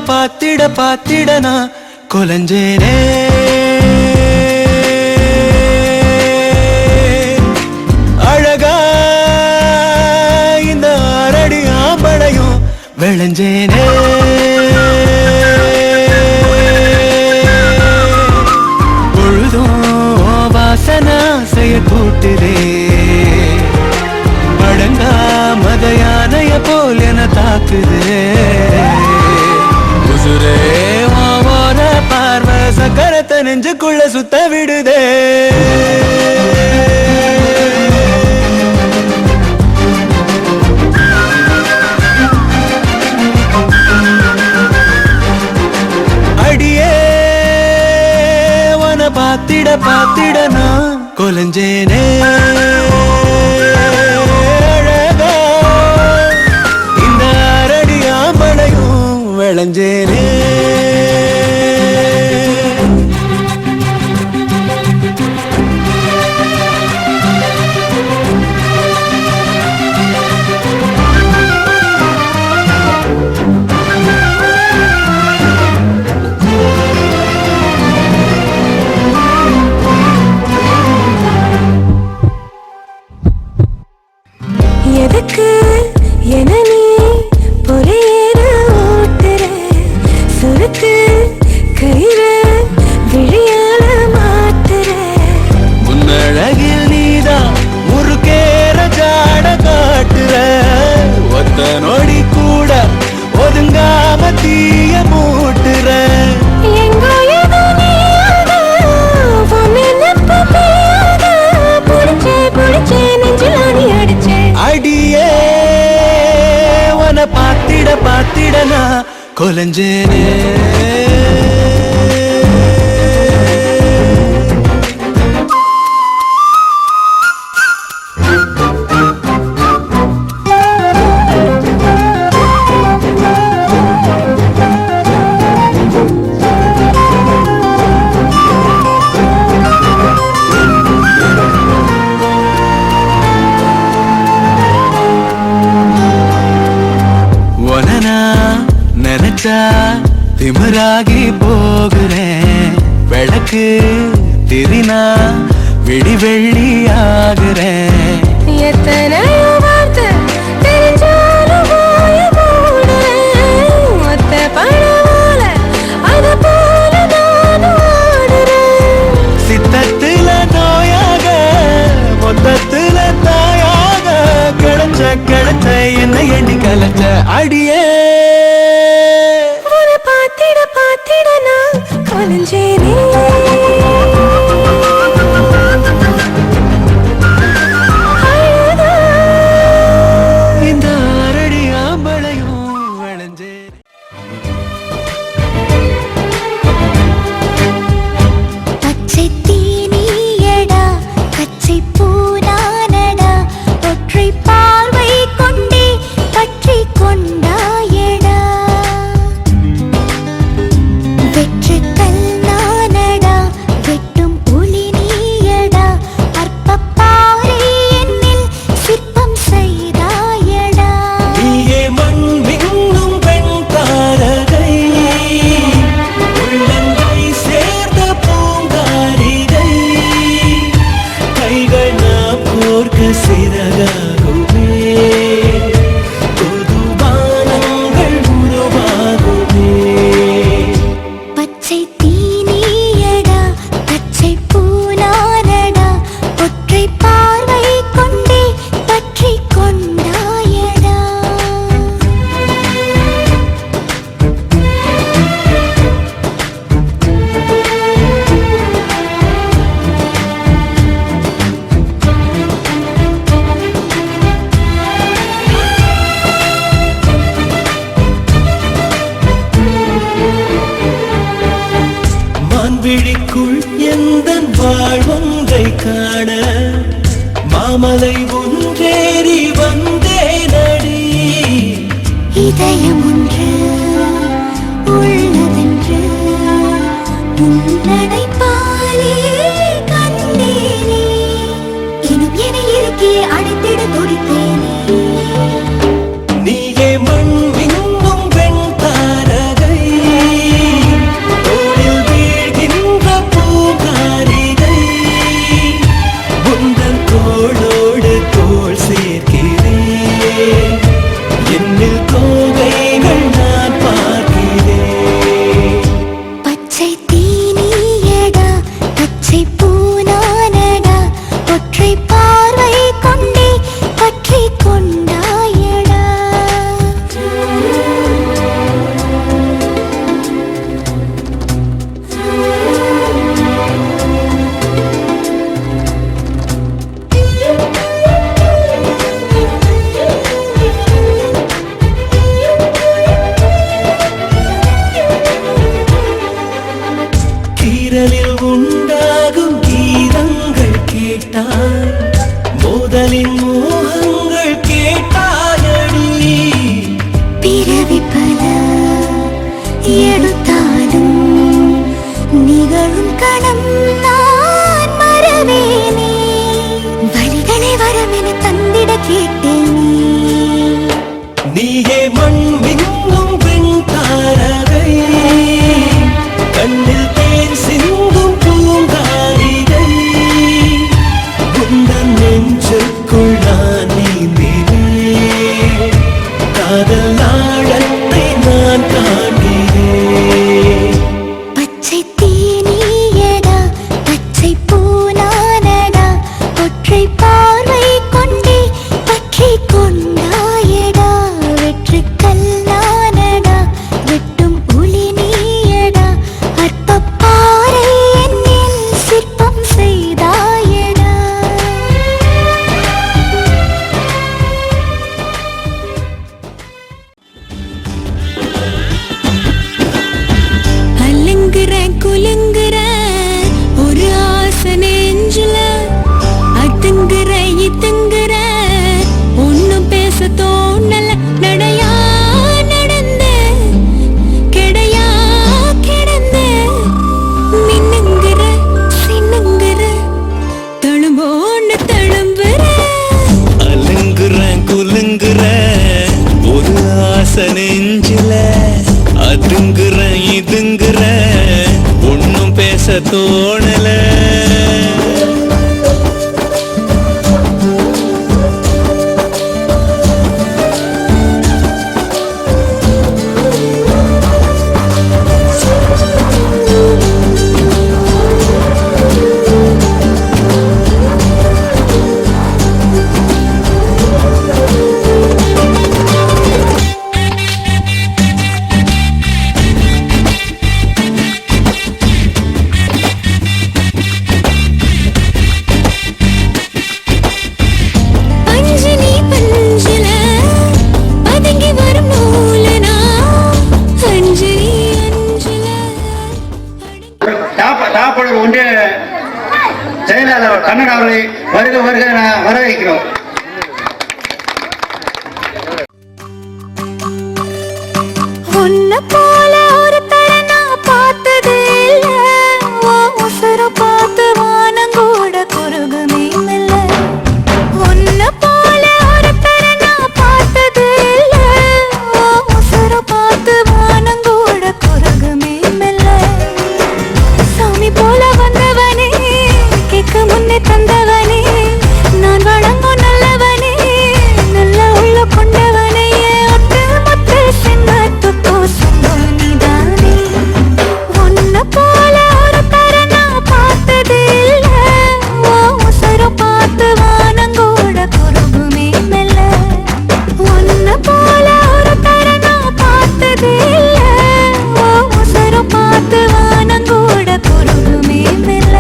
பாத்திட பாத்திட நான் கொலஞ்சேனே அழகா இந்த அரடி ஆம்பளையும் விளைஞ்சேனே பொழுதும் வாசனா செய்ய கூட்டுதே அடங்கா மத யானைய போல் என தாக்குதே உசுரே வார பார்வை சக்கரத்தை நெஞ்சுக்குள்ள சுத்த விடுதே அடியே வன பாத்திட பாத்திட நான் கொலஞ்சேனே அழகா இந்த அரடி ஆம்பளையும் விளைஞ்சேனே எதுக்கு என நீ பொறையேற ஓட்டுற சுருக்கு கயிற விழியால மாட்டுற உன்னழகில் நீதான் முறுக்கேற ஜாட காட்டுற ஒத்த நொடி கூட ஒதுங்காம தீய மூட்டுற எங்கோ ஏதோ நீயாத உன் நினைப்பு பெய்யாத புடிச்சே நெஞ்சில் ஆணி அடிச்சே அடியே வன பாத்திட பாத்திட நான் கொலஞ்சேனே நினைச்சா திமிராகி போகிறேன் விளக்கு திரினா விடி வெள்ளி ஆகுறேன் எத்தனையோ வார்த்தை தெரிஞ்சாலும் வாய மூடுறேன் ஒத்த பழவால அது போல நானும் ஆடுறேன் சித்தத்துல நோயாக மொத்தத்துல தாயாக கிடைச்ச என்ன எண்ணி கலைச்ச அடியே பாத்திட பாத்திட நான் கொலஞ்சேனே இந்த அரடி ஆம்பளையும் விளைஞ்சேன் பச்சை தீனியடா பச்சை பூனானடா ஒற்றை பார்வை கொண்டே பற்றி கொண்டாயடா வெற்று கல் நானடா வெட்டும் புலி நீயடா அற்பப்பாறை என்னில் சிற்பம் செய்தாயடா நீயே மண் விண்ணும் பெண் தாரகை உள்ளங்கை சேர்ந்த பூங்காரிகை கைகள் நாம் கோர்க்க சிறகாகுமே புதுவானங்கள் உருவாகுமே பச்சை தீனியடா பச்சை பூனானடா ஒற்றை பார்வை கொண்டே பற்றி கொண்டாயடா மான்விழிக்குள் எந்தன் வாழ்வொன்றை காண மாமலை ஒன்றேறி வந்தேனடி இதயம் ஒன்று உள்ளதென்று உன்னடை பாலே கண்டேனே இன்னும் என இருக்கே அடைத்திட துடித்தேனே நீயே மண் விண்ணும் பெண் தாரகை குலுங்குற ஒரு ஆசை நெஞ்சுல அதுங்குற இதுங்குற ஒண்ணும் பேச தோணல நடையா நடந்த கிடையா கிடந்த மின்னுங்குற சின்னுங்குற தழும்போன்னு தழும்புற அலுங்குறேன் குலுங்குற ஒரு ஆசை நெஞ்சில அதுங்குறேன் இதுங்குற ஒன்னும் பேச தோணல அஞ்சலி பஞ்சல பதுங்கி வரும் நூலனா அஞ்சலி அஞ்சல தாப்படர் ஒன்றிய செயலாளர் கண்ணன் அவர்களை வருக வருக வரவேற்கிறோம். உன்னை போல ஒரு தர நான் பார்த்தது இல்ல உசுர பார்த்து வானங்கூட குறுகுமே இல்ல உன்னை போல ஒரு தர நான் பார்த்தது இல்ல உசுர பார்த்து வானங்கூட குறுகுமே இல்ல சாமி போல வந்தவனே கேட்க முன்னே தந்தவனே நான் வழங்கும் நல்லவனே நல்ல உள்ள கொண்டவனே ஒட்டு மொத்த சின்னத்துக்கோ சொந்தம் நீதானே உன்னை போல ஒரு தர நான் பார்த்தது இல்ல உசுர பார்த்து வானங்கூட குறுகுமே மெல்ல உன்னை போல ஒரு தர நான் பார்த்தது இல்ல உசுர பார்த்து வானங்கூட குறுகுமே மெல்ல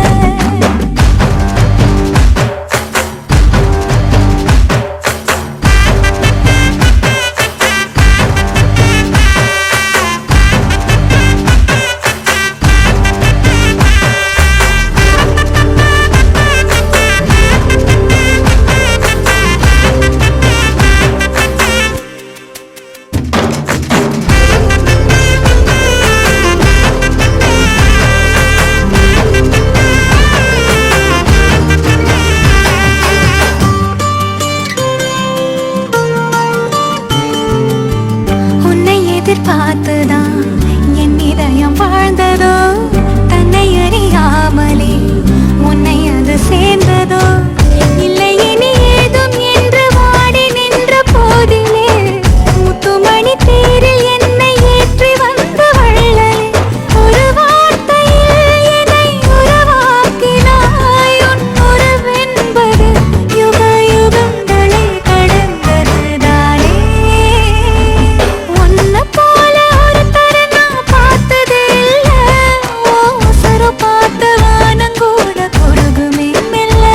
உன்னை எதிர்பார்த்துதான் என் இதயம் வாழ்ந்ததோ தன்னை அறியாமலே உன்னை அது சேர்ந்ததோ இல்லை இனி ஏதும் என்று வாடி நின்ற போதிலே முத்துமணி தேரில் என்னை ஏற்றி வந்த வள்ளலே ஒரு வார்த்தையில் என்னை உருவாக்கினாய் உன் உறவென்பது யுக யுகங்களை கடந்ததுதானே உன்னை போல ஒரு தர நான் பார்த்தது இல்ல உசுர பார்த்து வானங்கூட குறுகுமே மெல்ல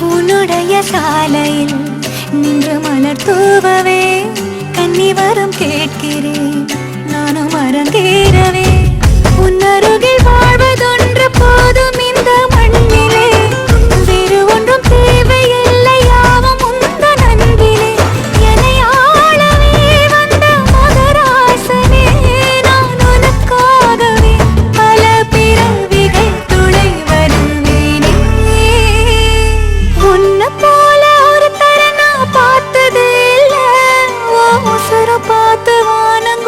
உன்னுடைய சாலையில் நின்று மலர் தூவவே கன்னி வரம் கேட்கிறேன் நானும் அரங்கேறவே உன்னருகில் வாழ்வதொன்று போதும் இந்த மண்ணிலே வேறு ஒன்றும் தேவையில்லை யாவும் உந்த நன்பிலே என்னை ஆளவே வந்த மகராசனே நான் உனக்காகவே பல பிறவிகள் துளை வருவேனே உன்னை போல ஒரு தர நான் பார்த்தது இல்ல உசுர பார்த்து வானங்க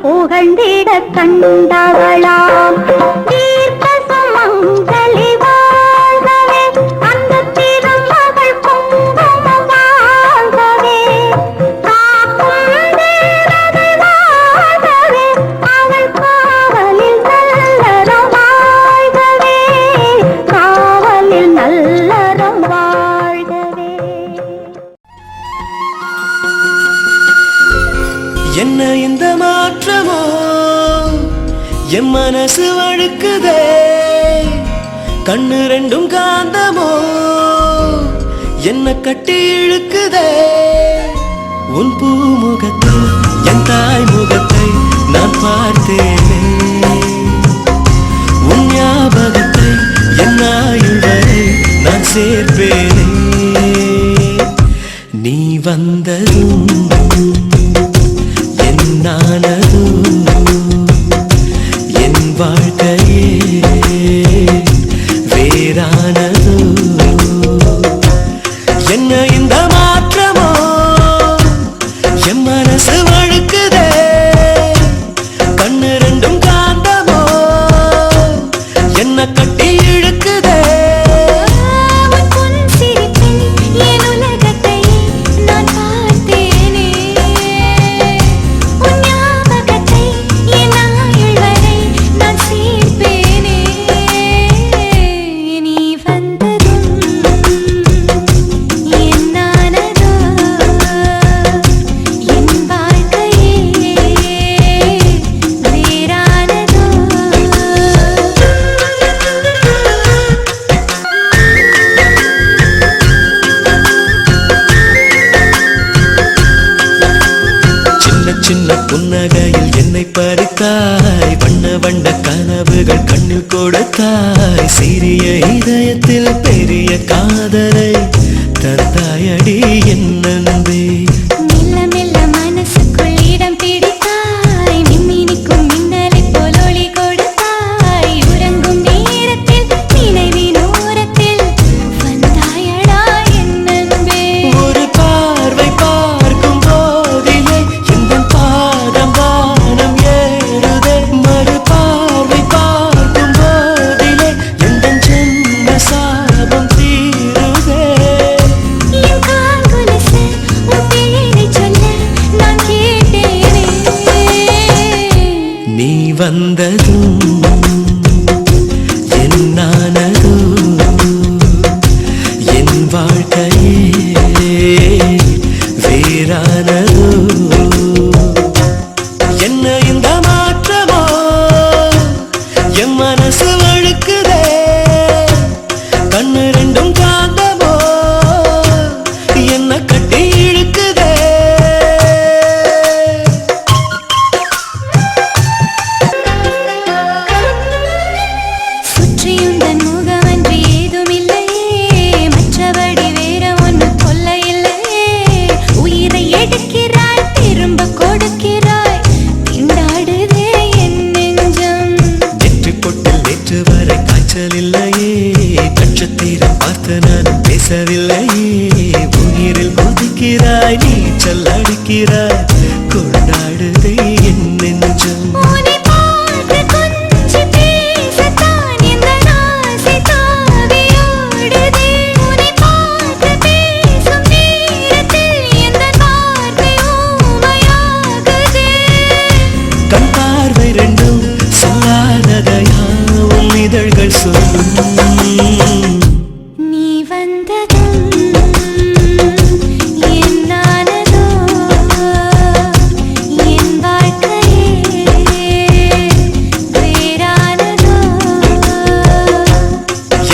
புகழ்ந்திட கண்டவளாம் தீர்க்க சுமங்கலி வாழ்கவே அந்த திருமகள் குங்குமம் வாழ்கவே காக்கும் தேவதை வாழ்கவே அவள் காவலில் நல்லறம் வாழ்கவே காவலில் நல்லறம் வாழ்கவே. என்ன இந்த மாற்றமோ என் மனசு வழுக்குதே கண்ணு ரெண்டும் காந்தமோ என்ன கட்டி இழுக்குதே உன் பூமுகத்தை என் தாய் முகத்தை நான் பார்த்தேனே உன் ஞாபகத்தை என் ஆயுள் வரை நான் சேர்ப்பேனே நீ வந்ததும் நானதும் என் வாழ்க்கையே வேறானதோ என்ன இந்த மாற்றமோ என் மனசு வழுக்குதே கண்ணு ரெண்டும் காந்தமோ என்ன கட்டி இழுக்குதே சின்ன புன்னகையில் என்னை பறித்தாய் வண்ண வண்ண கனவுகள் கண்ணில் கொடுத்தாய் சிறிய இதயத்தில் பெரிய காதலை தந்தாயடி என் நன்பே மெல்ல மெல்ல மனசுக்குள் இடம் பிடித்தாய் மின்மினிக்கும் மின்னலை போல் ஒளி கொடுத்தாய் உறங்கும் நேரத்தில் நினைவின் ஓரத்தில் வந்தாயடா என் நன்பே ஒரு பார்வை பார்க்கும் போதிலே இந்த பாதம் வானம் ஏறுதே மறு பார்வை பார்க்கும் போதிலே எந்த ஜென்ம சாபம் தீருதே என் கால் கொலுசு உன் பேரை சொல்ல நான் கேட்டேனே நீ வந்ததும் என் நானதும் என் வாழ்க்கையே வேறானதோ என்ன இந்த மாற்றமோ என் மனசு வழுக்குதே கண்ணு ரெண்டும் காந்தமோ என்ன கட்டி இழுக்குதே சுற்றியுந்தன் முகமன்றி ஏதுமில்லையே மற்றபடி வேற ஒன்றும் தொல்லை இல்லையே உயிரை எடுக்கிறாய் திரும்ப கொடுக்கிறாய் திண்டாடுதே என் நெஞ்சம் நெற்றி பொட்டில் நேற்று வரை காய்ச்சல் இல்லையே நட்சத்திரம் பார்த்து நான் பேசவில்லையே உயிரில் கொதிக்கிறாய் நீச்சல் அடிக்கிறாய் கொண்டாடுதே என் நெஞ்சம் உன்னை பார்த்து கொஞ்சி பேசத்தான் இந்த ஆசை தாவியோடுதே உன்னை பார்த்து பேசும் நேரத்தில் இந்த பார்வை ஊமையாகுதே கண் பார்வை ரெண்டும் சொல்லாததையா உன் இதழ்கள் சொல்லும் நீ வந்ததும் என் நானதோ என் வாழ்க்கையே வேறானதோ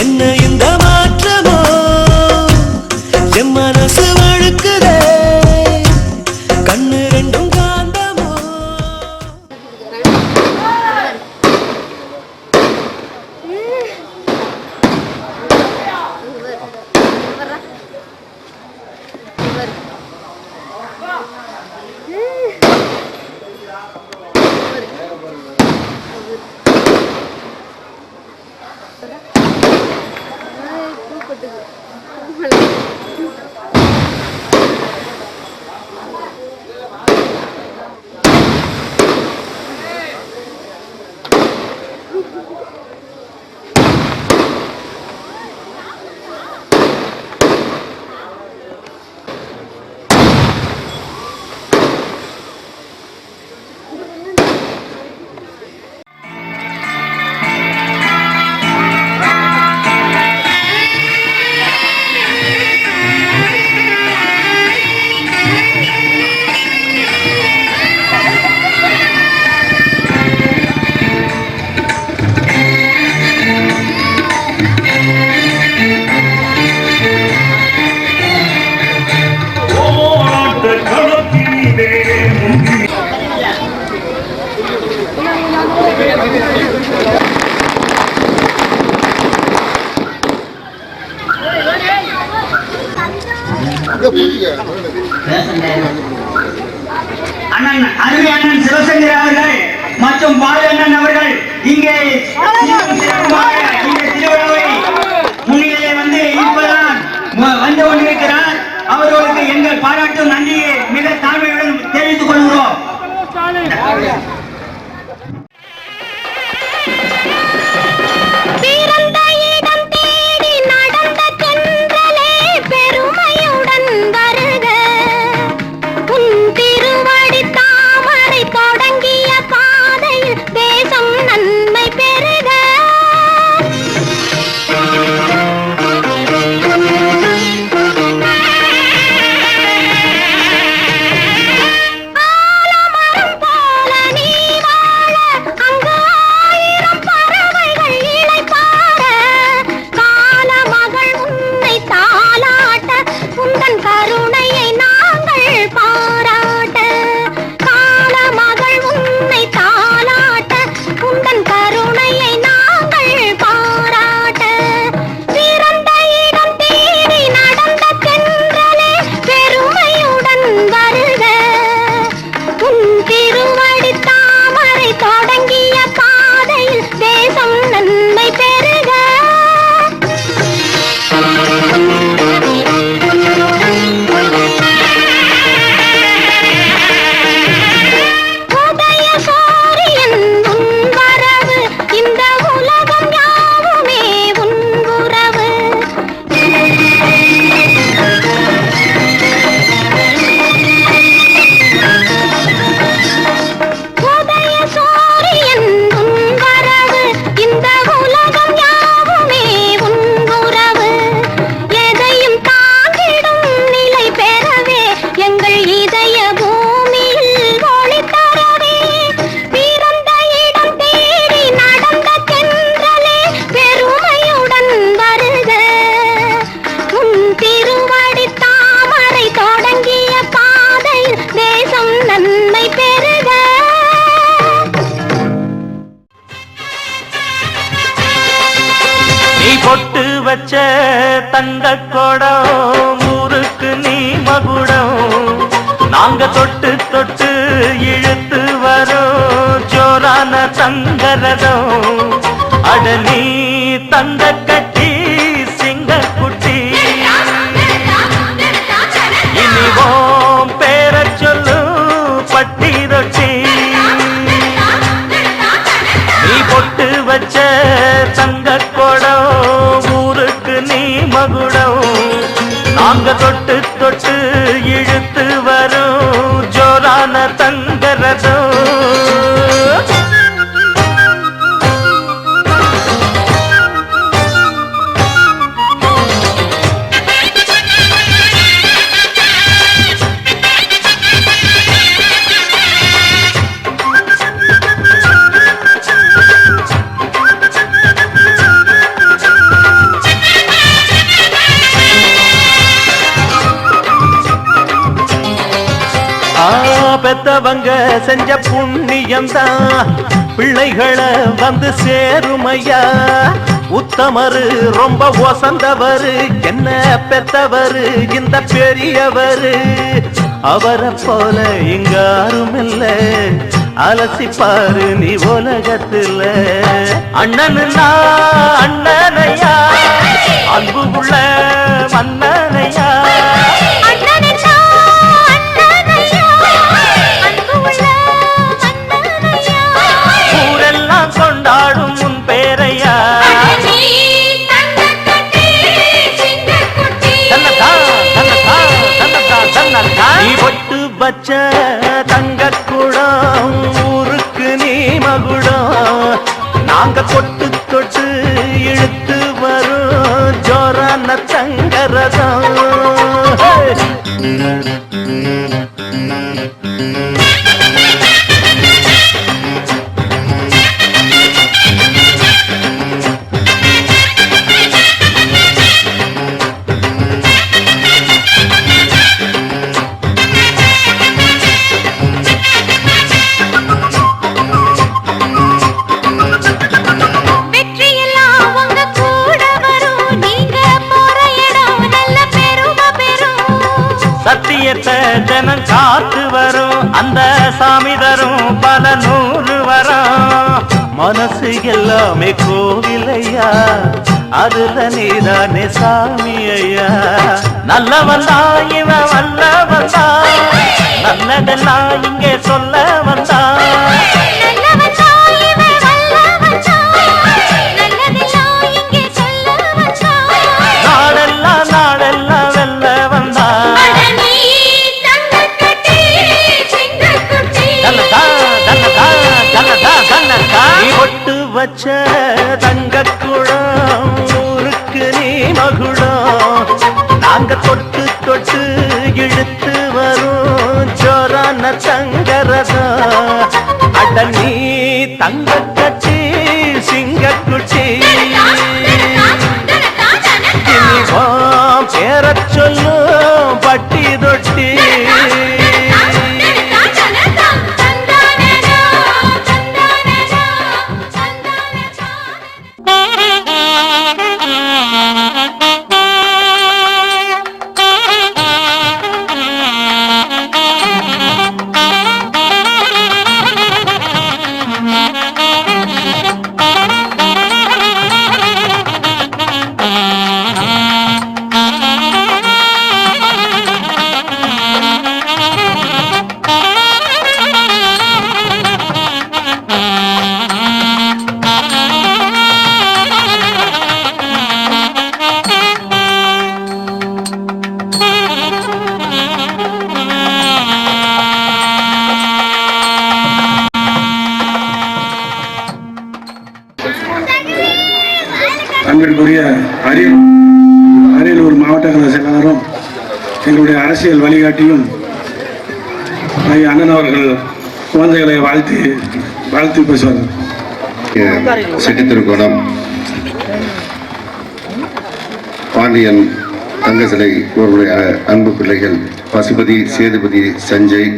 என்ன இந்த மாற்றமோ என் மனசு வழுக்குதே கண்ணு ரெண்டும் காந்தமோ அண்ணன் அருமை அண்ணன் சிவசங்கர் அவர்கள் மற்றும் பாலு அண்ணன் அவர்கள் இங்கே திருவிழாவை முன்னிலையை வந்து இப்பதான் வந்து கொண்டிருக்கிறார். அவர்களுக்கு எங்கள் பாராட்டும் நன்றியை மிக தாழ்மையுடன் தெரிவித்துக் கொள்கிறோம். பொட்டு வச்ச தங்க கொடம் ஊருக்கு நீ மகுடம் நாங்க தொட்டு தொட்டு இழுத்து வரோம் ஜோரான தங்கரதம் அட நீ தங்க கட்டி சிங்க குட்டி இனிவோம் பேர சொல்லு பட்டி ரொட்டி நீ பொட்டு வச்ச தங்க கொடம் ஊருக்கு நீ மகுடம் நாங்க தொட்டு தொட்டு இழுத்து வரும் ஜோரான தங்கரதம் பெத்தவங்க செஞ்ச புண்ணியம்தான் பிள்ளைகளை வந்து சேருமையா உத்தமரு ரொம்ப ஒசந்தவரு என்ன பெத்தவரு இந்த பெரியவரு அவரை போல இங்க யாரும் இல்ல அலசிப்பாரு நீ உலகத்துல அண்ணனுன்னா அண்ணனையா அன்பு உள்ள மன்னனையா கொண்டாடும் உன் பேரையா நீ பொட்டு வச்ச தங்க குடம் ஊருக்கு நீ மகுடம் நாங்க தொட்டு தொட்டு இழுத்து வரும் ஜோரான தங்கரதம் தினம் காத்து வரும் அந்த சாமி தரும் பல 100 வரும். மனசு எல்லாமே கோவிலையா, அதுல நீதானே சாமி ஐயா. நல்லவன் தான் இவன் வல்லவன் தான், நல்லதெல்லாம் இங்கே சொல்ல வந்தான். நாடெல்லாம் நாடெல்லாம் வெல்ல வந்தான். பொட்டு வச்ச தங்க குடம் ஊருக்கு நீ மகுடம். நாங்க தொட்டு தொட்டு இழுத்து வரும் ஜோரான தங்கரதம். அட நீ தங்க கட்டி சிங்கக்குட்டி, பேரச் சொல்லும் பட்டி தொட்டி. அன்பிற்குரிய அரியலூர் மாவட்ட கழக செயலாளரும் எங்களுடைய அரசியல் வழிகாட்டியும் அண்ணன் அவர்கள் குழந்தைகளை வாழ்த்து பேசுவார்கள். செட்டித்திருக்கோணம் பாண்டியன் தங்க சிலை அவர்களுடைய அன்பு பிள்ளைகள் பசுபதி, சேதுபதி, சஞ்சய்,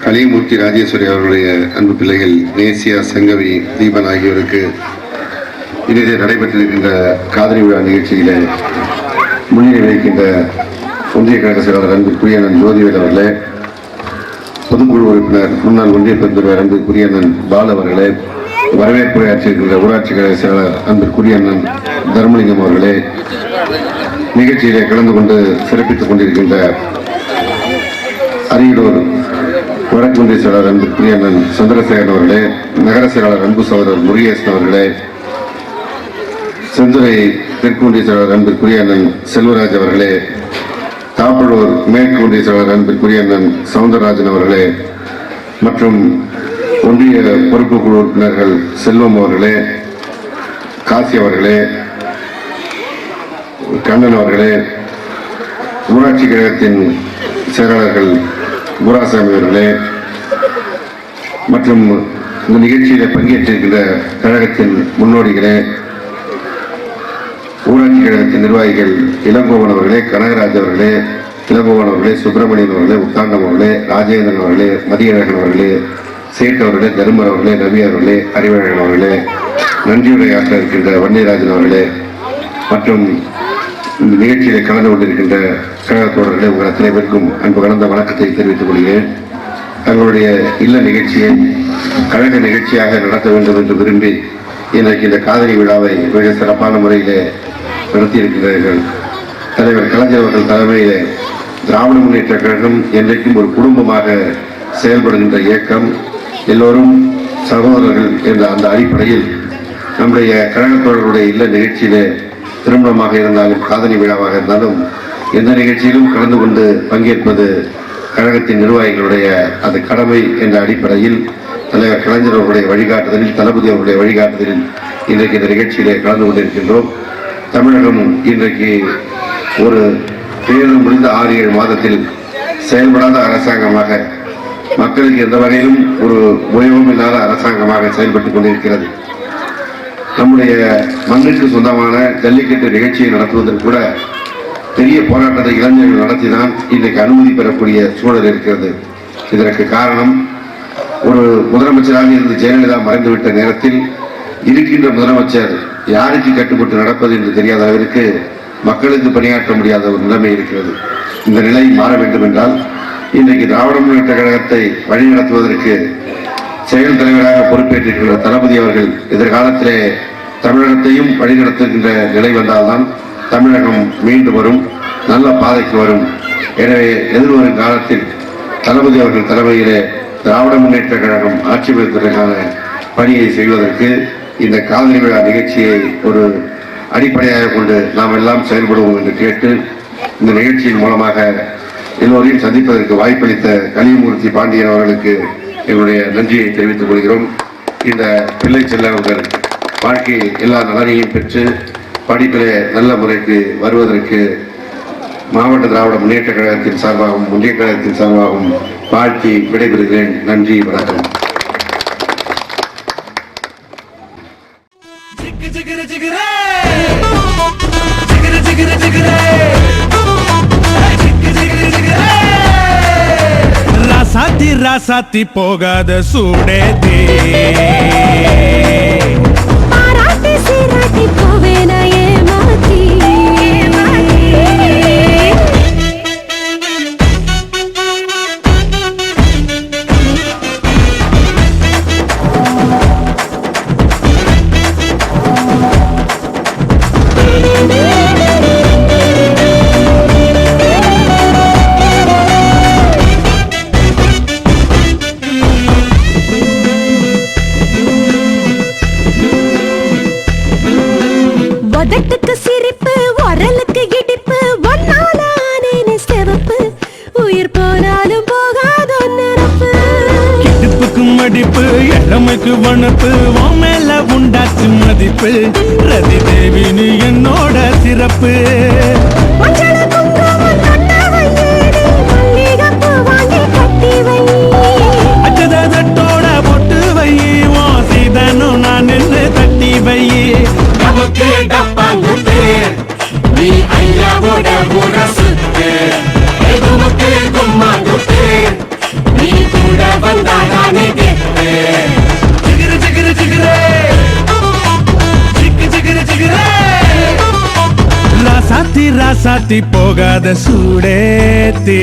கலிமூர்த்தி, ராஜேஸ்வரி அவர்களுடைய அன்பு பிள்ளைகள் நேசியா, சங்கவி, தீபன் ஆகியோருக்கு இனிதே நடைபெற்றிருக்கின்ற காதலி விழா நிகழ்ச்சியில முன்னிலை வைக்கின்ற ஒன்றிய கழக செயலாளர் அன்புக்குரிய அண்ணன் ஜோதிவேல் அவர்களே, பொதுக்குழு உறுப்பினர் முன்னாள் ஒன்றிய பெருந்தலைவர் அன்புக்குரிய அண்ணன் பால் அவர்களே, வரவேற்புரையாற்றியிருக்கின்ற ஊராட்சி கழக செயலாளர் அன்புக்குரிய அண்ணன் தர்மலிங்கம் அவர்களே, நிகழ்ச்சியிலே கலந்து கொண்டு சிறப்பித்துக் கொண்டிருக்கின்ற அரியலூர் வடக்கு ஒன்றிய செயலாளர் அன்புக்குரிய அண்ணன் சந்திரசேகரன் அவர்களே, நகர செயலாளர் அன்பு சகோதரர் முருகேசன் அவர்களே, செந்துறை தெற்கு ஒன்றிய செயலாளர் அன்பிற்குரிய அண்ணன் செல்வராஜ் அவர்களே, தாப்பலூர் மேற்கு ஒன்றிய செயலாளர் அன்பிற்குரிய அண்ணன் சவுந்தரராஜன் அவர்களே, மற்றும் ஒன்றிய பொறுப்பு குழு உறுப்பினர்கள் செல்வம் அவர்களே, காசி அவர்களே, கண்ணன் அவர்களே, ஊராட்சி கழகத்தின் செயலாளர்கள் குராசாமி அவர்களே, மற்றும் இந்த நிகழ்ச்சியில் பங்கேற்றிருக்கின்ற கழகத்தின் முன்னோடிகளே, ஊராட்சி கழகத்தின் நிர்வாகிகள் இளங்கோவன் அவர்களே, கனகராஜ் அவர்களே, இளங்கோவன் அவர்களே, சுப்பிரமணியன் அவர்களே, உத்தாண்டம் அவர்களே, ராஜேந்திரன் அவர்களே, மதியழகன் அவர்களே, சேட் அவர்களே, தருமர் அவர்களே, ரவி அவர்களே, அறிவழகன் அவர்களே, நன்றியுரையாற்ற இருக்கின்ற வன்னியராஜன் அவர்களே, மற்றும் இந்த நிகழ்ச்சியில் கலந்து கொண்டிருக்கின்ற கழக தோழர்களே, உங்கள் அத்தனை பேருக்கும் அன்பு கலந்த வணக்கத்தை தெரிவித்துக் கொள்கிறேன். தங்களுடைய இல்ல நிகழ்ச்சியை கழக நிகழ்ச்சியாக நடத்த வேண்டும் என்று விரும்பி இன்றைக்கு இந்த காதலி விழாவை மிக சிறப்பான முறையிலே நடத்தியிருக்கிறார்கள். தலைவர் கலைஞர் அவர்கள் தலைமையிலே திராவிட முன்னேற்ற கழகம் என்றைக்கும் ஒரு குடும்பமாக செயல்படுகின்ற இயக்கம், எல்லோரும் சகோதரர்கள் என்ற அந்த அடிப்படையில் நம்முடைய கழகத்தோழர்களுடைய இல்ல நிகழ்ச்சியிலே திருமணமாக இருந்தாலும் காதலி விழாவாக இருந்தாலும் எந்த நிகழ்ச்சியிலும் கலந்து கொண்டு பங்கேற்பது கழகத்தின் நிர்வாகிகளுடைய அது கடமை என்ற அடிப்படையில் தலைவர் கலைஞர் அவர்களுடைய வழிகாட்டுதலில், தளபதி அவர்களுடைய வழிகாட்டுதலில் இன்றைக்கு இந்த நிகழ்ச்சியிலே கலந்து கொண்டிருக்கின்றோம். தமிழகம் இன்றைக்கு ஒரு தேர்தல் முடிந்த 6-7 மாதத்தில் செயல்படாத அரசாங்கமாக, மக்களுக்கு எந்த வகையிலும் ஒரு உபயோகம் இல்லாத அரசாங்கமாக செயல்பட்டுக் கொண்டிருக்கிறது. நம்முடைய மண்ணுக்கு சொந்தமான ஜல்லிக்கட்டு நிகழ்ச்சியை நடத்துவதற்கு கூட பெரிய போராட்டத்தை இளைஞர்கள் நடத்திதான் இன்றைக்கு அனுமதி பெறக்கூடிய சூழல் இருக்கிறது. இதற்கு காரணம், ஒரு முதலமைச்சராக இருந்து ஜெயலலிதா மறைந்துவிட்ட நேரத்தில் இருக்கின்ற முதலமைச்சர் யாருக்கு கட்டுப்பட்டு நடப்பது என்று தெரியாத அளவிற்கு மக்களுக்கு பணியாற்ற முடியாத ஒரு நிலைமை இருக்கிறது. இந்த நிலை மாற வேண்டும் என்றால் இன்றைக்கு திராவிட முன்னேற்ற கழகத்தை வழிநடத்துவதற்கு செயல் தலைவராக பொறுப்பேற்றிருக்கின்ற தளபதி அவர்கள் எதிர்காலத்திலே தமிழகத்தையும் வழிநடத்துகின்ற நிலை வந்தால்தான் தமிழகம் மீண்டு வரும், நல்ல பாதைக்கு வரும். எனவே எதிர்வரும் காலத்தில் தளபதி அவர்கள் தலைமையிலே திராவிட முன்னேற்ற கழகம் ஆட்சி பெறுவதற்கான பணியை செய்வதற்கு இந்த காதலி விழா நிகழ்ச்சியை ஒரு அடிப்படையாக கொண்டு நாம் எல்லாம் செயல்படுவோம் என்று கேட்டு, இந்த நிகழ்ச்சியின் மூலமாக எல்லோரையும் சந்திப்பதற்கு வாய்ப்பளித்த கலியமூர்த்தி பாண்டியன் அவர்களுக்கு எங்களுடைய நன்றியை தெரிவித்துக் கொள்கிறோம். இந்த பிள்ளை செல்வங்கள் வாழ்க்கையில் எல்லா நலனையும் பெற்று படிப்பிலே நல்ல முறைக்கு வருவதற்கு மாவட்ட திராவிட முன்னேற்ற கழகத்தின் சார்பாகவும் ஒன்றிய கழகத்தின் சார்பாகவும் வாழ்த்தி விடைபெறுகிறேன். நன்றி, வணக்கம். ராசாத்தி ராசாத்தி போகாத சூடேதே பாராட்டி சீராட்டி போவேன ஏமாத்தி உதட்டுக்கு சிரிப்பு உரலுக்கு இடிப்பு ஒன்னாலானே சிவப்பு உயிர் போனாலும் போகாத நிரப்பு இடுப்புக்கு மடிப்பு இளமைக்கு வனப்பு மேல உண்டாச்சு மதிப்பு ரதி தேவி நீ என்னோட சிறப்பு மஞ்சள குங்குமம் தொட்ட வையேடி மல்லிகைப்பூ வாங்கி கட்டி வை அச்சதட்டோட பொட்டு வை சீதனும் நான் நின்று தட்டி வை நமக்கு டப்பாங்குத்து நீ ஐயாவோட முரசுத்து எதுவுக்கு கும்மாங்குத்து நீ கூட வந்தானே கேட்டு ஜிகிரு ஜிகிரு ஜிகிரே ஜிக்கு ஜிகிரு ஜிகிரே ராசாத்தி ராசாத்தி போகாத சூடேத்தே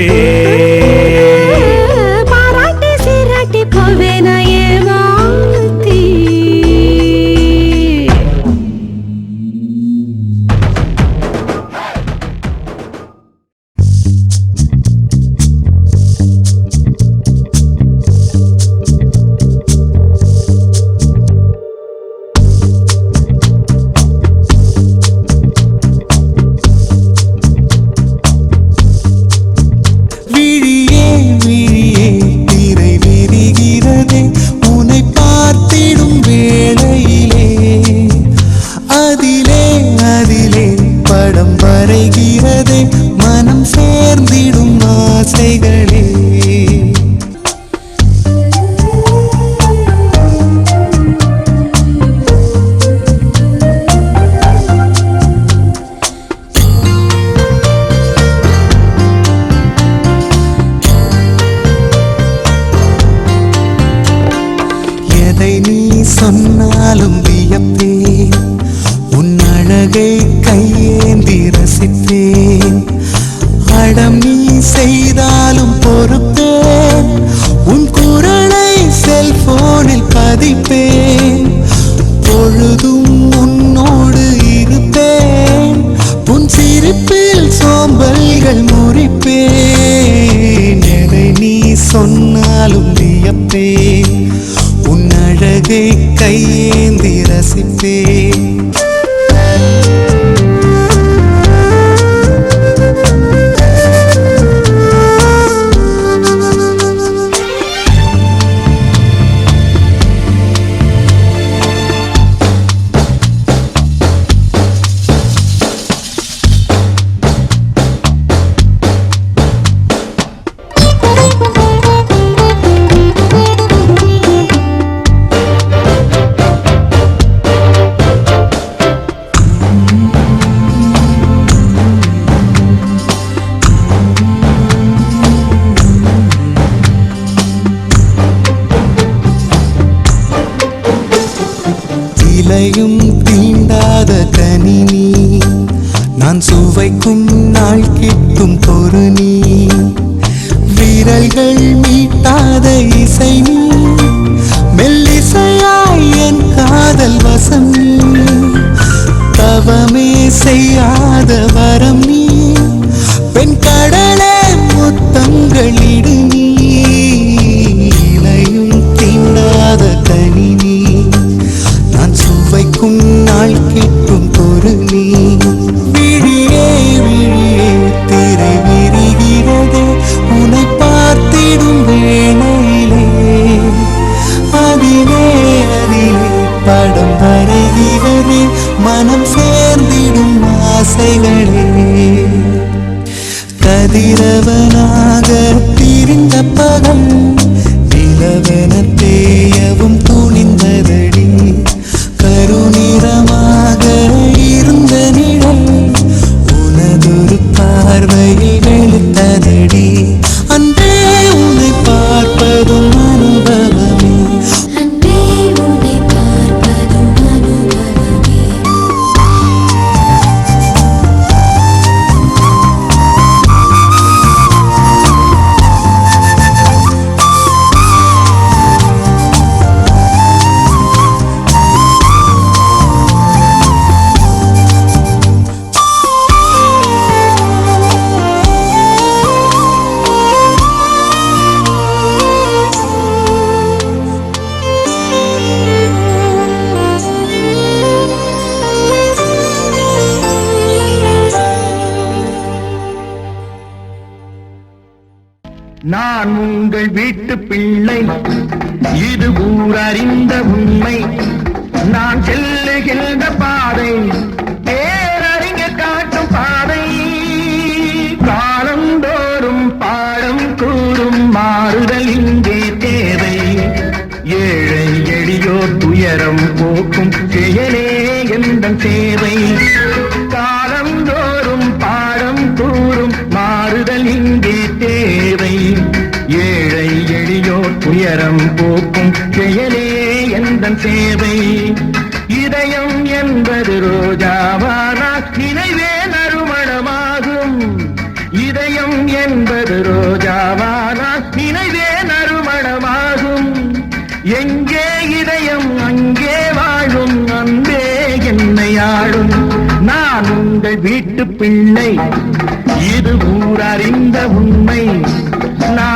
பாராட்டி சீராட்டி போவேன ஏமாத்தி விழியே விழியே திரை விரிகிறதே உன்னை பார்த்திடும் வேளையிலே அதிலே அதிலே படம் வரைகிறதே மனம் சேர்ந்திடும் ஆசைகளே எதை நீ சொன்னாலும் வியப்பேன் உன் அழகை கையேந்தி ரசிப்பேன் அடம் நீ செய்தாலும் பொறுப்பேன் உன் குரலை செல்போனில் பதிப்பேன் பொழுதும் உன்னோடு இருப்பேன் உன் சிரிப்பில் சோம்பல்கள் முறிப்பேன் எதை நீ சொன்னாலும் வியப்பேன் உன் அழகை கையேந்தி ரசிப்பேன் இலையும் தீண்டாத கனினி நான் சுவைக்கும் நாள் கிட்டும் பொருநீ விரல்கள் மீட்டாத இசை நீ, மெல்லிசையாய் என் காதல் வசம் நீ, தவமே செய்யாத வரம் நீ, பெண் கடலே முத்தங்களிடு நீ, இலையும் தீண்டாத கனி நீ, நான் சுவைக்கும் நாள் கேட்கும் பொருள் நீ. விழியே விழியே திரை விரிகிறதே உன்னை பார்த்திடும் வேளையிலே, அதிலே அதிலே படம் வரைகிறதே மனம் சேர்ந்திடும் ஆசைகளே. கதிரவனாக பிரிந்த பகல் நிலவென தேயவும் துணிந்ததடி, கருநிறமாக இருந்த நிழல் உனதொரு பார்வையில் வெளுத்ததடி. அன்றே உன்னை பார்ப்பதும் அனுபவமே, அன்பே உன்னை பார்ப்பதும் அனுபவமே. நான் உங்கள் வீட்டு பிள்ளை, இது ஊரறிந்த உண்மை. நான் செல்லுகின்ற பாதை பேரறிஞர் காட்டும் பாதை. காலந்தோறும் பாடம் கூறும் மாறுதல் இங்கே தேவை. ஏழை எளியோர் துயரம் போக்கும் செயலே எந்தன் சேவை. காலந்தோறும் பாடம் கூறும் மாறுதல் இங்கே தேவை. ஏழை எளியோர் துயரம் போக்கும் செயலே எந்தன் சேவை. இதயம் என்பது ரோஜாவானால் நினைவே நறுமணமாகும். இதயம் என்பது ரோஜாவானால் நினைவே நறுமணமாகும். எங்கே இதயம் அங்கே வாழும் அன்பே என்னை ஆளும். நான் உங்கள் வீட்டு பிள்ளை, இது ஊரறிந்த உண்மை. நான்